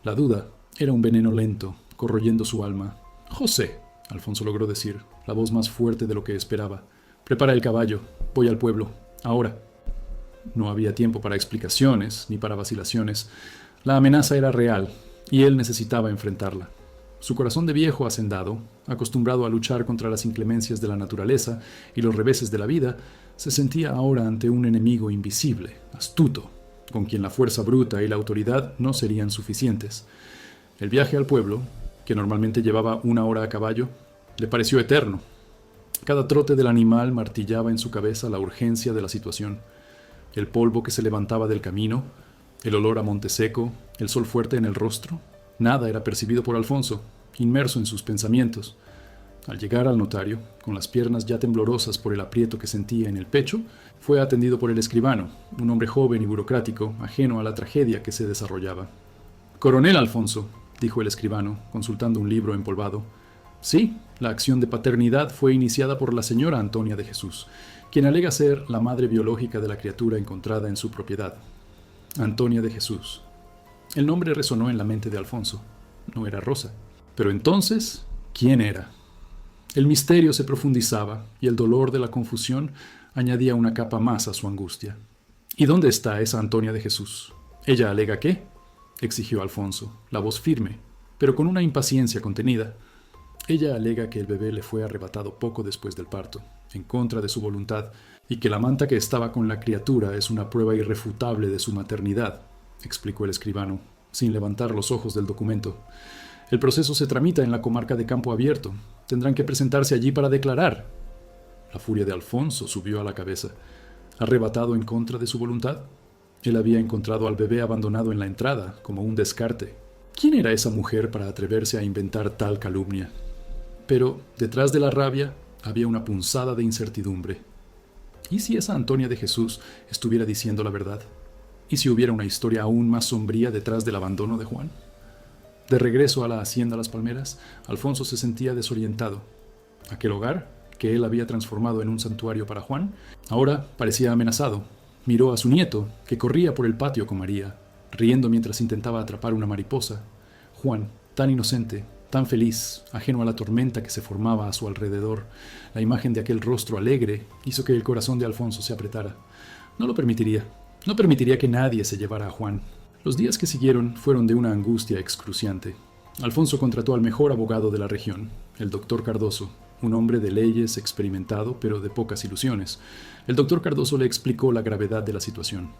La duda era un veneno lento, corroyendo su alma. «José», Alfonso logró decir, la voz más fuerte de lo que esperaba. «Prepara el caballo, voy al pueblo, ahora». No había tiempo para explicaciones ni para vacilaciones. La amenaza era real, y él necesitaba enfrentarla. Su corazón de viejo hacendado, acostumbrado a luchar contra las inclemencias de la naturaleza y los reveses de la vida, se sentía ahora ante un enemigo invisible, astuto, con quien la fuerza bruta y la autoridad no serían suficientes. El viaje al pueblo, que normalmente llevaba 1 hora a caballo, le pareció eterno. Cada trote del animal martillaba en su cabeza la urgencia de la situación. El polvo que se levantaba del camino, el olor a monte seco, el sol fuerte en el rostro, nada era percibido por Alfonso, inmerso en sus pensamientos. Al llegar al notario, con las piernas ya temblorosas por el aprieto que sentía en el pecho, fue atendido por el escribano, un hombre joven y burocrático, ajeno a la tragedia que se desarrollaba. «Coronel Alfonso», dijo el escribano, consultando un libro empolvado. «Sí, la acción de paternidad fue iniciada por la señora Antonia de Jesús, quien alega ser la madre biológica de la criatura encontrada en su propiedad. Antonia de Jesús». El nombre resonó en la mente de Alfonso. No era Rosa. Pero entonces, ¿quién era? El misterio se profundizaba y el dolor de la confusión añadía una capa más a su angustia. ¿Y dónde está esa Antonia de Jesús? ¿Ella alega qué?, exigió Alfonso, la voz firme, pero con una impaciencia contenida. Ella alega que el bebé le fue arrebatado poco después del parto, en contra de su voluntad, y que la manta que estaba con la criatura es una prueba irrefutable de su maternidad, explicó el escribano, sin levantar los ojos del documento. El proceso se tramita en la comarca de Campo Abierto. Tendrán que presentarse allí para declarar. La furia de Alfonso subió a la cabeza. ¿Arrebatado en contra de su voluntad? Él había encontrado al bebé abandonado en la entrada, como un descarte. ¿Quién era esa mujer para atreverse a inventar tal calumnia? Pero detrás de la rabia había una punzada de incertidumbre. ¿Y si esa Antonia de Jesús estuviera diciendo la verdad? ¿Y si hubiera una historia aún más sombría detrás del abandono de Juan? De regreso a la hacienda Las Palmeras, Alfonso se sentía desorientado. Aquel hogar, que él había transformado en un santuario para Juan, ahora parecía amenazado. Miró a su nieto, que corría por el patio con María, riendo mientras intentaba atrapar una mariposa. Juan, tan inocente, tan feliz, ajeno a la tormenta que se formaba a su alrededor. La imagen de aquel rostro alegre hizo que el corazón de Alfonso se apretara. No lo permitiría. No permitiría que nadie se llevara a Juan. Los días que siguieron fueron de una angustia excruciante. Alfonso contrató al mejor abogado de la región, el doctor Cardoso, un hombre de leyes experimentado, pero de pocas ilusiones. El doctor Cardoso le explicó la gravedad de la situación.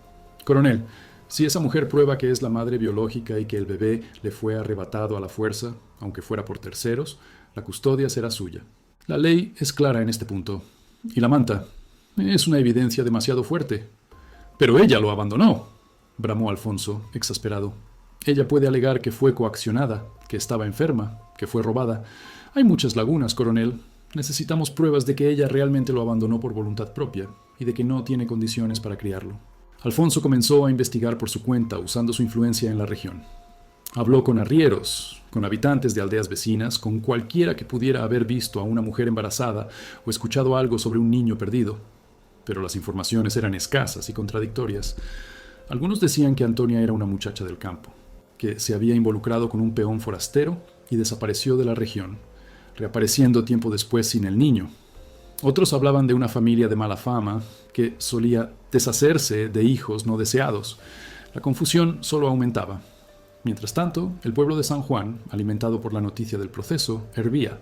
Coronel, si esa mujer prueba que es la madre biológica y que el bebé le fue arrebatado a la fuerza, aunque fuera por terceros, la custodia será suya. La ley es clara en este punto. Y la manta es una evidencia demasiado fuerte. Pero ella lo abandonó, bramó Alfonso, exasperado. Ella puede alegar que fue coaccionada, que estaba enferma, que fue robada. Hay muchas lagunas, coronel. Necesitamos pruebas de que ella realmente lo abandonó por voluntad propia y de que no tiene condiciones para criarlo. Alfonso comenzó a investigar por su cuenta, usando su influencia en la región. Habló con arrieros, con habitantes de aldeas vecinas, con cualquiera que pudiera haber visto a una mujer embarazada o escuchado algo sobre un niño perdido. Pero las informaciones eran escasas y contradictorias. Algunos decían que Antonia era una muchacha del campo, que se había involucrado con un peón forastero y desapareció de la región, reapareciendo tiempo después sin el niño. Otros hablaban de una familia de mala fama que solía deshacerse de hijos no deseados. La confusión solo aumentaba. Mientras tanto, el pueblo de San Juan, alimentado por la noticia del proceso, hervía.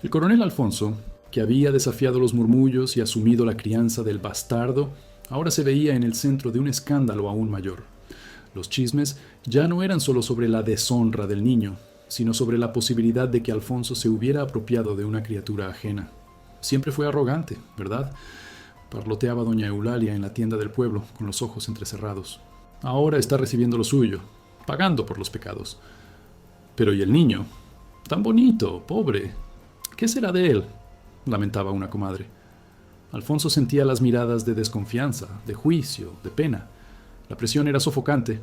El coronel Alfonso, que había desafiado los murmullos y asumido la crianza del bastardo, ahora se veía en el centro de un escándalo aún mayor. Los chismes ya no eran solo sobre la deshonra del niño, sino sobre la posibilidad de que Alfonso se hubiera apropiado de una criatura ajena. Siempre fue arrogante, ¿verdad? Parloteaba doña Eulalia en la tienda del pueblo, con los ojos entrecerrados. Ahora está recibiendo lo suyo, pagando por los pecados. Pero ¿y el niño? Tan bonito, pobre. ¿Qué será de él? Lamentaba una comadre. Alfonso sentía las miradas de desconfianza, de juicio, de pena. La presión era sofocante.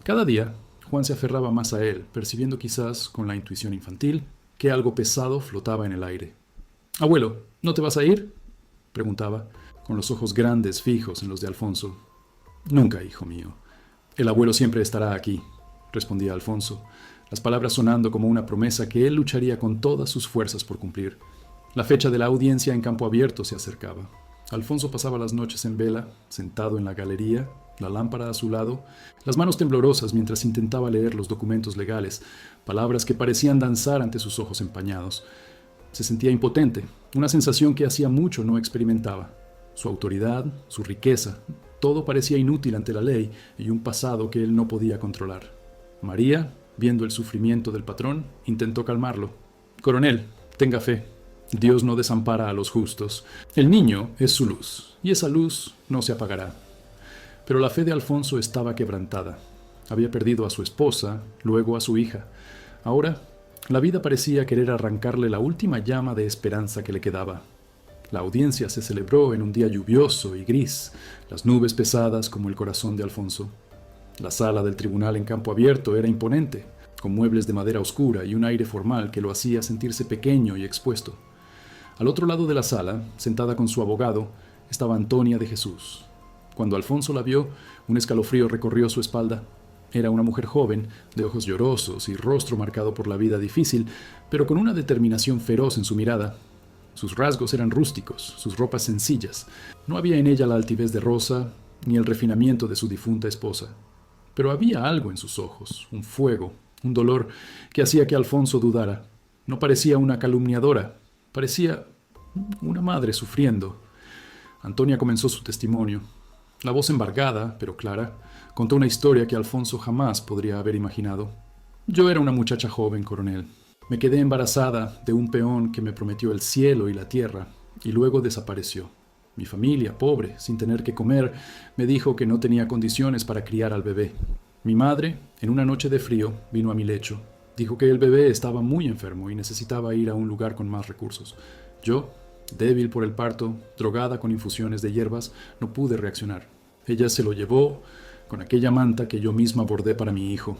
Cada día, Juan se aferraba más a él, percibiendo quizás, con la intuición infantil, que algo pesado flotaba en el aire. «Abuelo, ¿no te vas a ir?», preguntaba, con los ojos grandes fijos en los de Alfonso. «Nunca, hijo mío. El abuelo siempre estará aquí», respondía Alfonso, las palabras sonando como una promesa que él lucharía con todas sus fuerzas por cumplir. La fecha de la audiencia en campo abierto se acercaba. Alfonso pasaba las noches en vela, sentado en la galería, la lámpara a su lado, las manos temblorosas mientras intentaba leer los documentos legales, palabras que parecían danzar ante sus ojos empañados. Se sentía impotente, una sensación que hacía mucho no experimentaba. Su autoridad, su riqueza, todo parecía inútil ante la ley y un pasado que él no podía controlar. María, viendo el sufrimiento del patrón, intentó calmarlo. «Coronel, tenga fe. Dios no desampara a los justos. El niño es su luz, y esa luz no se apagará». Pero la fe de Alfonso estaba quebrantada. Había perdido a su esposa, luego a su hija. Ahora, la vida parecía querer arrancarle la última llama de esperanza que le quedaba. La audiencia se celebró en un día lluvioso y gris, las nubes pesadas como el corazón de Alfonso. La sala del tribunal en campo abierto era imponente, con muebles de madera oscura y un aire formal que lo hacía sentirse pequeño y expuesto. Al otro lado de la sala, sentada con su abogado, estaba Antonia de Jesús. Cuando Alfonso la vio, un escalofrío recorrió su espalda. Era una mujer joven, de ojos llorosos y rostro marcado por la vida difícil, pero con una determinación feroz en su mirada. Sus rasgos eran rústicos, sus ropas sencillas. No había en ella la altivez de Rosa, ni el refinamiento de su difunta esposa. Pero había algo en sus ojos, un fuego, un dolor, que hacía que Alfonso dudara. No parecía una calumniadora, parecía una madre sufriendo. Antonia comenzó su testimonio. La voz embargada, pero clara, contó una historia que Alfonso jamás podría haber imaginado. «Yo era una muchacha joven, coronel. Me quedé embarazada de un peón que me prometió el cielo y la tierra, y luego desapareció. Mi familia, pobre, sin tener que comer, me dijo que no tenía condiciones para criar al bebé. Mi madre, en una noche de frío, vino a mi lecho. Dijo que el bebé estaba muy enfermo y necesitaba ir a un lugar con más recursos. Yo, débil por el parto, drogada con infusiones de hierbas, no pude reaccionar. Ella se lo llevó con aquella manta que yo misma bordé para mi hijo.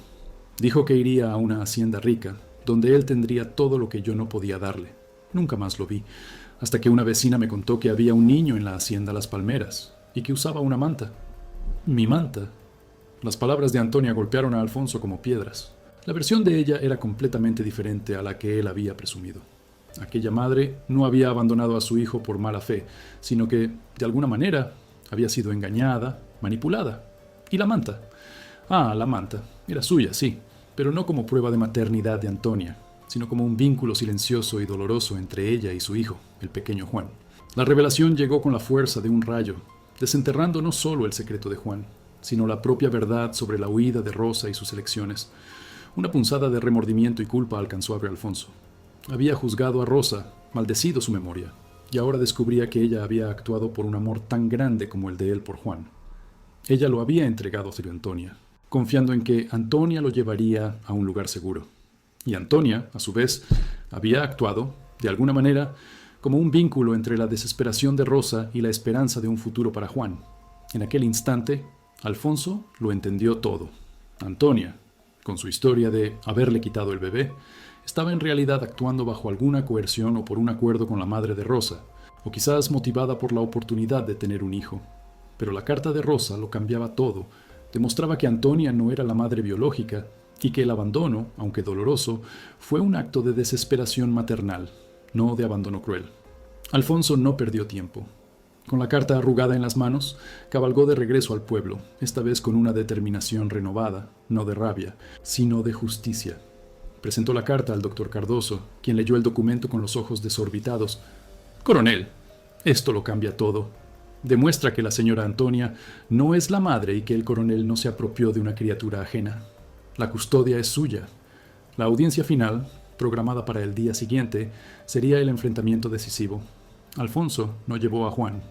Dijo que iría a una hacienda rica, donde él tendría todo lo que yo no podía darle. Nunca más lo vi, hasta que una vecina me contó que había un niño en la hacienda Las Palmeras y que usaba una manta. Mi manta. Las palabras de Antonia golpearon a Alfonso como piedras. La versión de ella era completamente diferente a la que él había presumido. Aquella madre no había abandonado a su hijo por mala fe, sino que, de alguna manera, había sido engañada, manipulada. ¿Y la manta? Ah, la manta. Era suya, sí, pero no como prueba de maternidad de Antonia, sino como un vínculo silencioso y doloroso entre ella y su hijo, el pequeño Juan. La revelación llegó con la fuerza de un rayo, desenterrando no solo el secreto de Juan, sino la propia verdad sobre la huida de Rosa y sus elecciones. Una punzada de remordimiento y culpa alcanzó a Alfonso. Había juzgado a Rosa, maldecido su memoria, y ahora descubría que ella había actuado por un amor tan grande como el de él por Juan. Ella lo había entregado a Antonia, confiando en que Antonia lo llevaría a un lugar seguro. Y Antonia, a su vez, había actuado, de alguna manera, como un vínculo entre la desesperación de Rosa y la esperanza de un futuro para Juan. En aquel instante, Alfonso lo entendió todo. Antonia, con su historia de haberle quitado el bebé, estaba en realidad actuando bajo alguna coerción o por un acuerdo con la madre de Rosa, o quizás motivada por la oportunidad de tener un hijo. Pero la carta de Rosa lo cambiaba todo, demostraba que Antonia no era la madre biológica y que el abandono, aunque doloroso, fue un acto de desesperación maternal, no de abandono cruel. Alfonso no perdió tiempo. Con la carta arrugada en las manos, cabalgó de regreso al pueblo, esta vez con una determinación renovada, no de rabia, sino de justicia. Presentó la carta al doctor Cardoso, quien leyó el documento con los ojos desorbitados. «Coronel, esto lo cambia todo. Demuestra que la señora Antonia no es la madre y que el coronel no se apropió de una criatura ajena. La custodia es suya. La audiencia final, programada para el día siguiente, sería el enfrentamiento decisivo. Alfonso no llevó a Juan.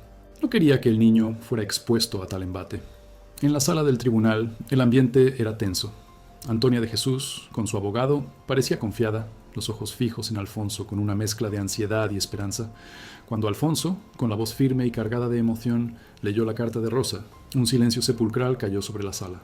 No quería que el niño fuera expuesto a tal embate. En la sala del tribunal, el ambiente era tenso. Antonia de Jesús, con su abogado, parecía confiada, los ojos fijos en Alfonso con una mezcla de ansiedad y esperanza. Cuando Alfonso, con la voz firme y cargada de emoción, leyó la carta de Rosa, un silencio sepulcral cayó sobre la sala.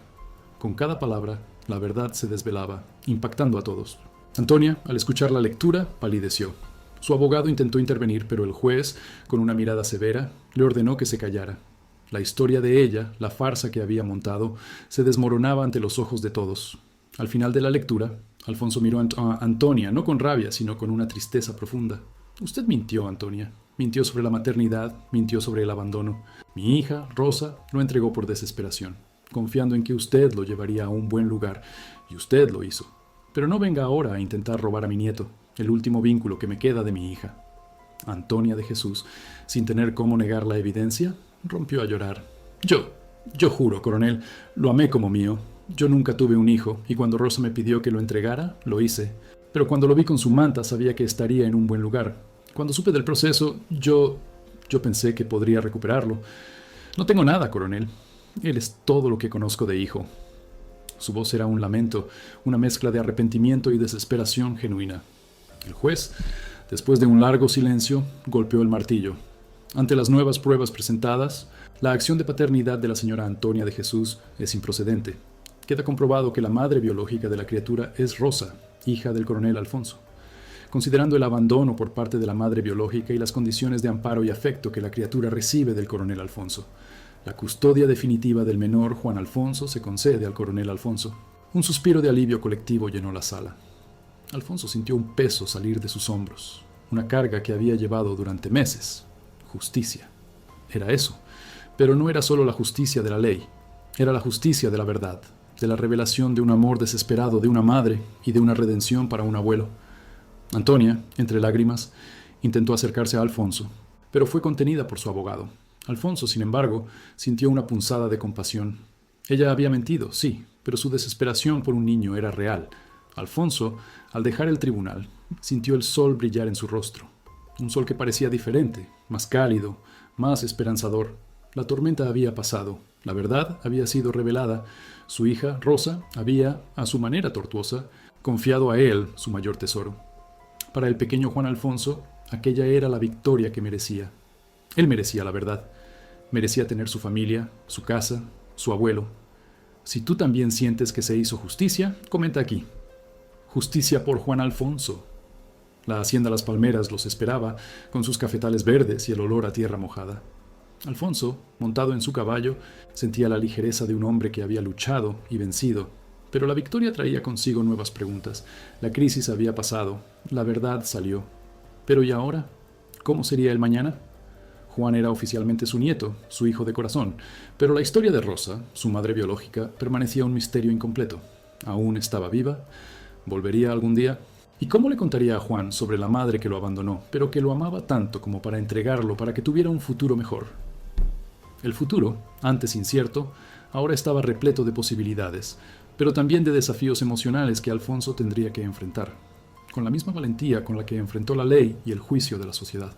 Con cada palabra, la verdad se desvelaba, impactando a todos. Antonia, al escuchar la lectura, palideció. Su abogado intentó intervenir, pero el juez, con una mirada severa, le ordenó que se callara. La historia de ella, la farsa que había montado, se desmoronaba ante los ojos de todos. Al final de la lectura, Alfonso miró a Antonia, no con rabia, sino con una tristeza profunda. «Usted mintió, Antonia. Mintió sobre la maternidad, mintió sobre el abandono. Mi hija, Rosa, lo entregó por desesperación, confiando en que usted lo llevaría a un buen lugar, y usted lo hizo. Pero no venga ahora a intentar robar a mi nieto, el último vínculo que me queda de mi hija». Antonia de Jesús, sin tener cómo negar la evidencia, rompió a llorar. Yo juro, coronel, lo amé como mío. Yo nunca tuve un hijo, y cuando Rosa me pidió que lo entregara, lo hice. Pero cuando lo vi con su manta, sabía que estaría en un buen lugar. Cuando supe del proceso, yo pensé que podría recuperarlo. No tengo nada, coronel. Él es todo lo que conozco de hijo. Su voz era un lamento, una mezcla de arrepentimiento y desesperación genuina. El juez, después de un largo silencio, golpeó el martillo. Ante las nuevas pruebas presentadas, la acción de paternidad de la señora Antonia de Jesús es improcedente. Queda comprobado que la madre biológica de la criatura es Rosa, hija del coronel Alfonso. Considerando el abandono por parte de la madre biológica y las condiciones de amparo y afecto que la criatura recibe del coronel Alfonso, la custodia definitiva del menor Juan Alfonso se concede al coronel Alfonso. Un suspiro de alivio colectivo llenó la sala. Alfonso sintió un peso salir de sus hombros, una carga que había llevado durante meses. Justicia. Era eso. Pero no era solo la justicia de la ley, era la justicia de la verdad, de la revelación de un amor desesperado de una madre y de una redención para un abuelo. Antonia, entre lágrimas, intentó acercarse a Alfonso, pero fue contenida por su abogado. Alfonso, sin embargo, sintió una punzada de compasión. Ella había mentido, sí, pero su desesperación por un niño era real. Alfonso, al dejar el tribunal, sintió el sol brillar en su rostro. Un sol que parecía diferente, más cálido, Más esperanzador. La tormenta había pasado, la verdad había sido revelada. Su hija, Rosa, había, a su manera tortuosa, confiado a él su mayor tesoro. Para el pequeño Juan Alfonso, aquella era la victoria que merecía. Él merecía la verdad. Merecía tener su familia, su casa, su abuelo. Si tú también sientes que se hizo justicia, comenta aquí. Justicia por Juan Alfonso. La hacienda Las Palmeras los esperaba, con sus cafetales verdes y el olor a tierra mojada. Alfonso, montado en su caballo, sentía la ligereza de un hombre que había luchado y vencido. Pero la victoria traía consigo nuevas preguntas. La crisis había pasado, la verdad salió. Pero ¿y ahora? ¿Cómo sería el mañana? Juan era oficialmente su nieto, su hijo de corazón, pero la historia de Rosa, su madre biológica, permanecía un misterio incompleto. ¿Aún estaba viva? ¿Volvería algún día? ¿Y cómo le contaría a Juan sobre la madre que lo abandonó, pero que lo amaba tanto como para entregarlo para que tuviera un futuro mejor? El futuro, antes incierto, ahora estaba repleto de posibilidades, pero también de desafíos emocionales que Alfonso tendría que enfrentar, con la misma valentía con la que enfrentó la ley y el juicio de la sociedad.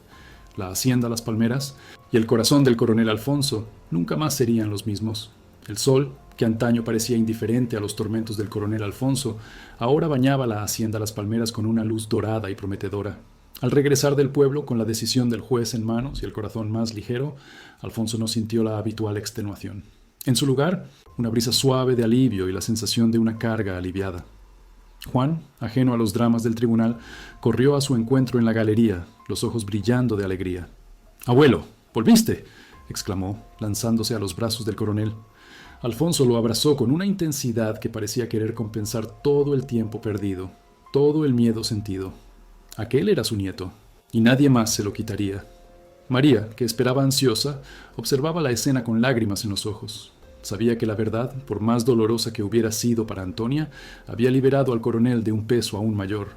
La hacienda Las Palmeras y el corazón del coronel Alfonso nunca más serían los mismos. El sol, que antaño parecía indiferente a los tormentos del coronel Alfonso, ahora bañaba la hacienda Las Palmeras con una luz dorada y prometedora. Al regresar del pueblo con la decisión del juez en manos y el corazón más ligero, Alfonso no sintió la habitual extenuación. En su lugar, una brisa suave de alivio y la sensación de una carga aliviada. Juan, ajeno a los dramas del tribunal, corrió a su encuentro en la galería, los ojos brillando de alegría. «¡Abuelo! ¿Volviste?», exclamó, lanzándose a los brazos del coronel. Alfonso lo abrazó con una intensidad que parecía querer compensar todo el tiempo perdido, todo el miedo sentido. Aquel era su nieto, y nadie más se lo quitaría. María, que esperaba ansiosa, observaba la escena con lágrimas en los ojos. Sabía que la verdad, por más dolorosa que hubiera sido para Antonia, había liberado al coronel de un peso aún mayor.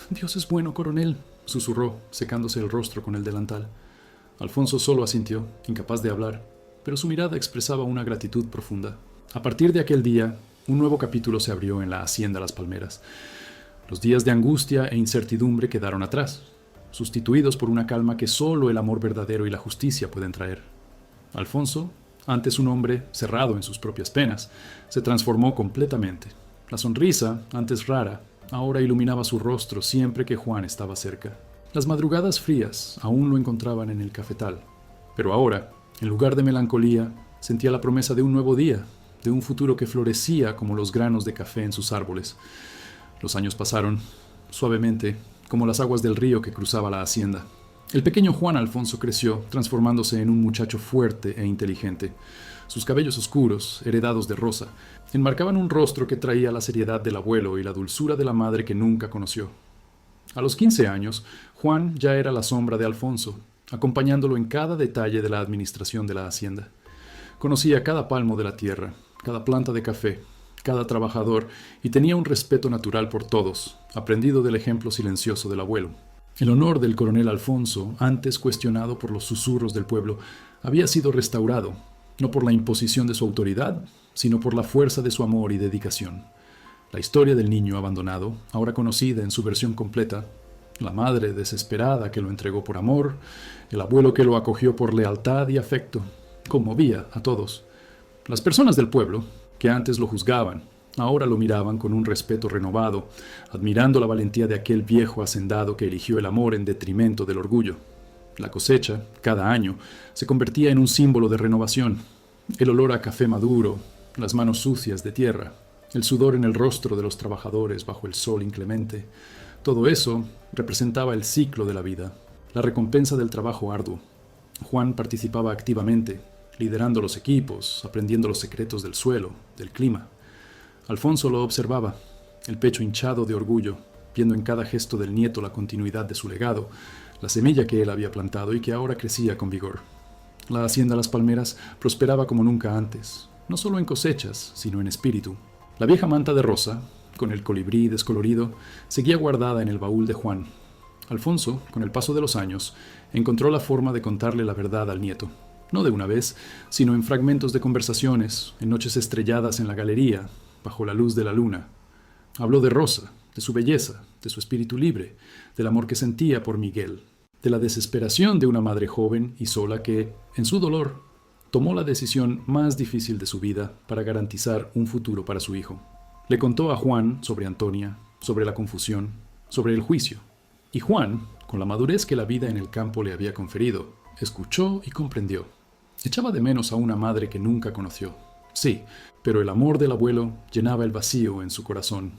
«Dios es bueno, coronel», susurró, secándose el rostro con el delantal. Alfonso solo asintió, incapaz de hablar, pero su mirada expresaba una gratitud profunda. A partir de aquel día, un nuevo capítulo se abrió en la hacienda Las Palmeras. Los días de angustia e incertidumbre quedaron atrás, sustituidos por una calma que solo el amor verdadero y la justicia pueden traer. Alfonso, antes un hombre cerrado en sus propias penas, se transformó completamente. La sonrisa, antes rara, ahora iluminaba su rostro siempre que Juan estaba cerca. Las madrugadas frías aún lo encontraban en el cafetal, pero ahora, en lugar de melancolía, sentía la promesa de un nuevo día, de un futuro que florecía como los granos de café en sus árboles. Los años pasaron, suavemente, como las aguas del río que cruzaba la hacienda. El pequeño Juan Alfonso creció, transformándose en un muchacho fuerte e inteligente. Sus cabellos oscuros, heredados de Rosa, enmarcaban un rostro que traía la seriedad del abuelo y la dulzura de la madre que nunca conoció. A los 15 años, Juan ya era la sombra de Alfonso, acompañándolo en cada detalle de la administración de la hacienda. Conocía cada palmo de la tierra, cada planta de café, cada trabajador, y tenía un respeto natural por todos, aprendido del ejemplo silencioso del abuelo. El honor del coronel Alfonso, antes cuestionado por los susurros del pueblo, había sido restaurado, no por la imposición de su autoridad, sino por la fuerza de su amor y dedicación. La historia del niño abandonado, ahora conocida en su versión completa, la madre desesperada que lo entregó por amor, el abuelo que lo acogió por lealtad y afecto, conmovía a todos. Las personas del pueblo, que antes lo juzgaban, ahora lo miraban con un respeto renovado, admirando la valentía de aquel viejo hacendado que eligió el amor en detrimento del orgullo. La cosecha, cada año, se convertía en un símbolo de renovación. El olor a café maduro, las manos sucias de tierra, el sudor en el rostro de los trabajadores bajo el sol inclemente, todo eso representaba el ciclo de la vida, la recompensa del trabajo arduo. Juan participaba activamente, liderando los equipos, aprendiendo los secretos del suelo, del clima. Alfonso lo observaba, el pecho hinchado de orgullo, viendo en cada gesto del nieto la continuidad de su legado, la semilla que él había plantado y que ahora crecía con vigor. La hacienda Las Palmeras prosperaba como nunca antes, no solo en cosechas, sino en espíritu. La vieja manta de Rosa, con el colibrí descolorido, seguía guardada en el baúl de Juan. Alfonso, con el paso de los años, encontró la forma de contarle la verdad al nieto. No de una vez, sino en fragmentos de conversaciones, en noches estrelladas en la galería, bajo la luz de la luna. Habló de Rosa, de su belleza, de su espíritu libre, del amor que sentía por Miguel. de la desesperación de una madre joven y sola que, en su dolor, tomó la decisión más difícil de su vida para garantizar un futuro para su hijo. Le contó a Juan sobre Antonia, sobre la confusión, sobre el juicio. Y Juan, con la madurez que la vida en el campo le había conferido, escuchó y comprendió. Echaba de menos a una madre que nunca conoció. Sí, pero el amor del abuelo llenaba el vacío en su corazón.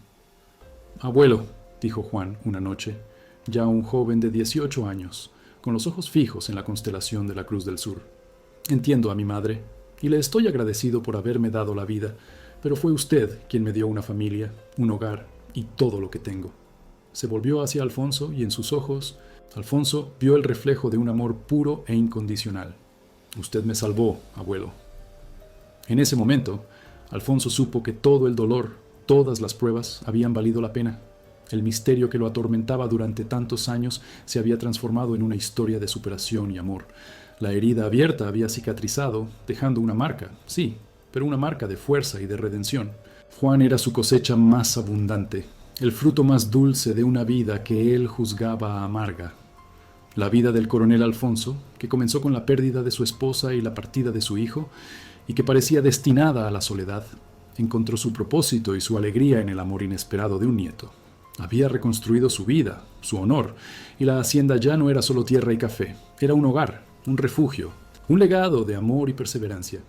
«Abuelo», dijo Juan una noche, ya un joven de 18 años, con los ojos fijos en la constelación de la Cruz del Sur. «Entiendo a mi madre, y le estoy agradecido por haberme dado la vida, pero fue usted quien me dio una familia, un hogar y todo lo que tengo». Se volvió hacia Alfonso y en sus ojos, Alfonso vio el reflejo de un amor puro e incondicional. «Usted me salvó, abuelo». En ese momento, Alfonso supo que todo el dolor, todas las pruebas habían valido la pena. El misterio que lo atormentaba durante tantos años se había transformado en una historia de superación y amor. La herida abierta había cicatrizado, dejando una marca, sí, pero una marca de fuerza y de redención. Juan era su cosecha más abundante, el fruto más dulce de una vida que él juzgaba amarga. La vida del coronel Alfonso, que comenzó con la pérdida de su esposa y la partida de su hijo, y que parecía destinada a la soledad, encontró su propósito y su alegría en el amor inesperado de un nieto. Había reconstruido su vida, su honor, y la hacienda ya no era solo tierra y café, era un hogar, un refugio, un legado de amor y perseverancia.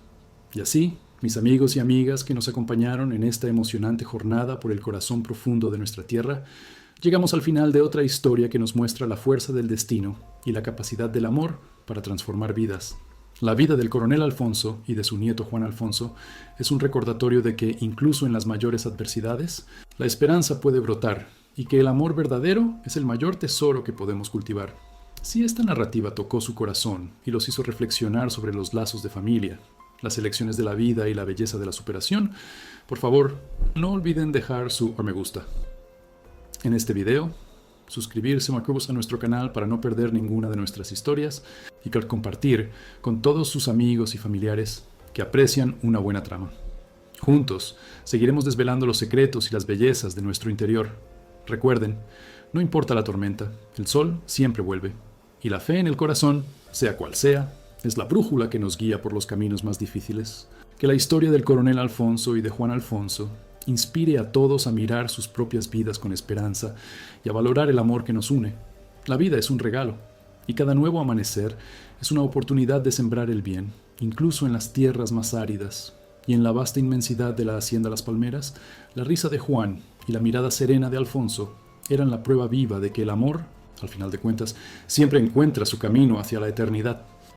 Y así, mis amigos y amigas que nos acompañaron en esta emocionante jornada por el corazón profundo de nuestra tierra, llegamos al final de otra historia que nos muestra la fuerza del destino y la capacidad del amor para transformar vidas. La vida del coronel Alfonso y de su nieto Juan Alfonso es un recordatorio de que, incluso en las mayores adversidades, la esperanza puede brotar y que el amor verdadero es el mayor tesoro que podemos cultivar. Si esta narrativa tocó su corazón y los hizo reflexionar sobre los lazos de familia, las elecciones de la vida y la belleza de la superación, por favor, no olviden dejar su me gusta. En este video, suscribirse a nuestro canal para no perder ninguna de nuestras historias y compartir con todos sus amigos y familiares que aprecian una buena trama. Juntos, seguiremos desvelando los secretos y las bellezas de nuestro interior. Recuerden, no importa la tormenta, el sol siempre vuelve, y la fe en el corazón, sea cual sea, es la brújula que nos guía por los caminos más difíciles. Que la historia del coronel Alfonso y de Juan Alfonso inspire a todos a mirar sus propias vidas con esperanza y a valorar el amor que nos une. La vida es un regalo, y cada nuevo amanecer es una oportunidad de sembrar el bien, incluso en las tierras más áridas. Y en la vasta inmensidad de la hacienda Las Palmeras, la risa de Juan y la mirada serena de Alfonso eran la prueba viva de que el amor, al final de cuentas, siempre encuentra su camino hacia la eternidad.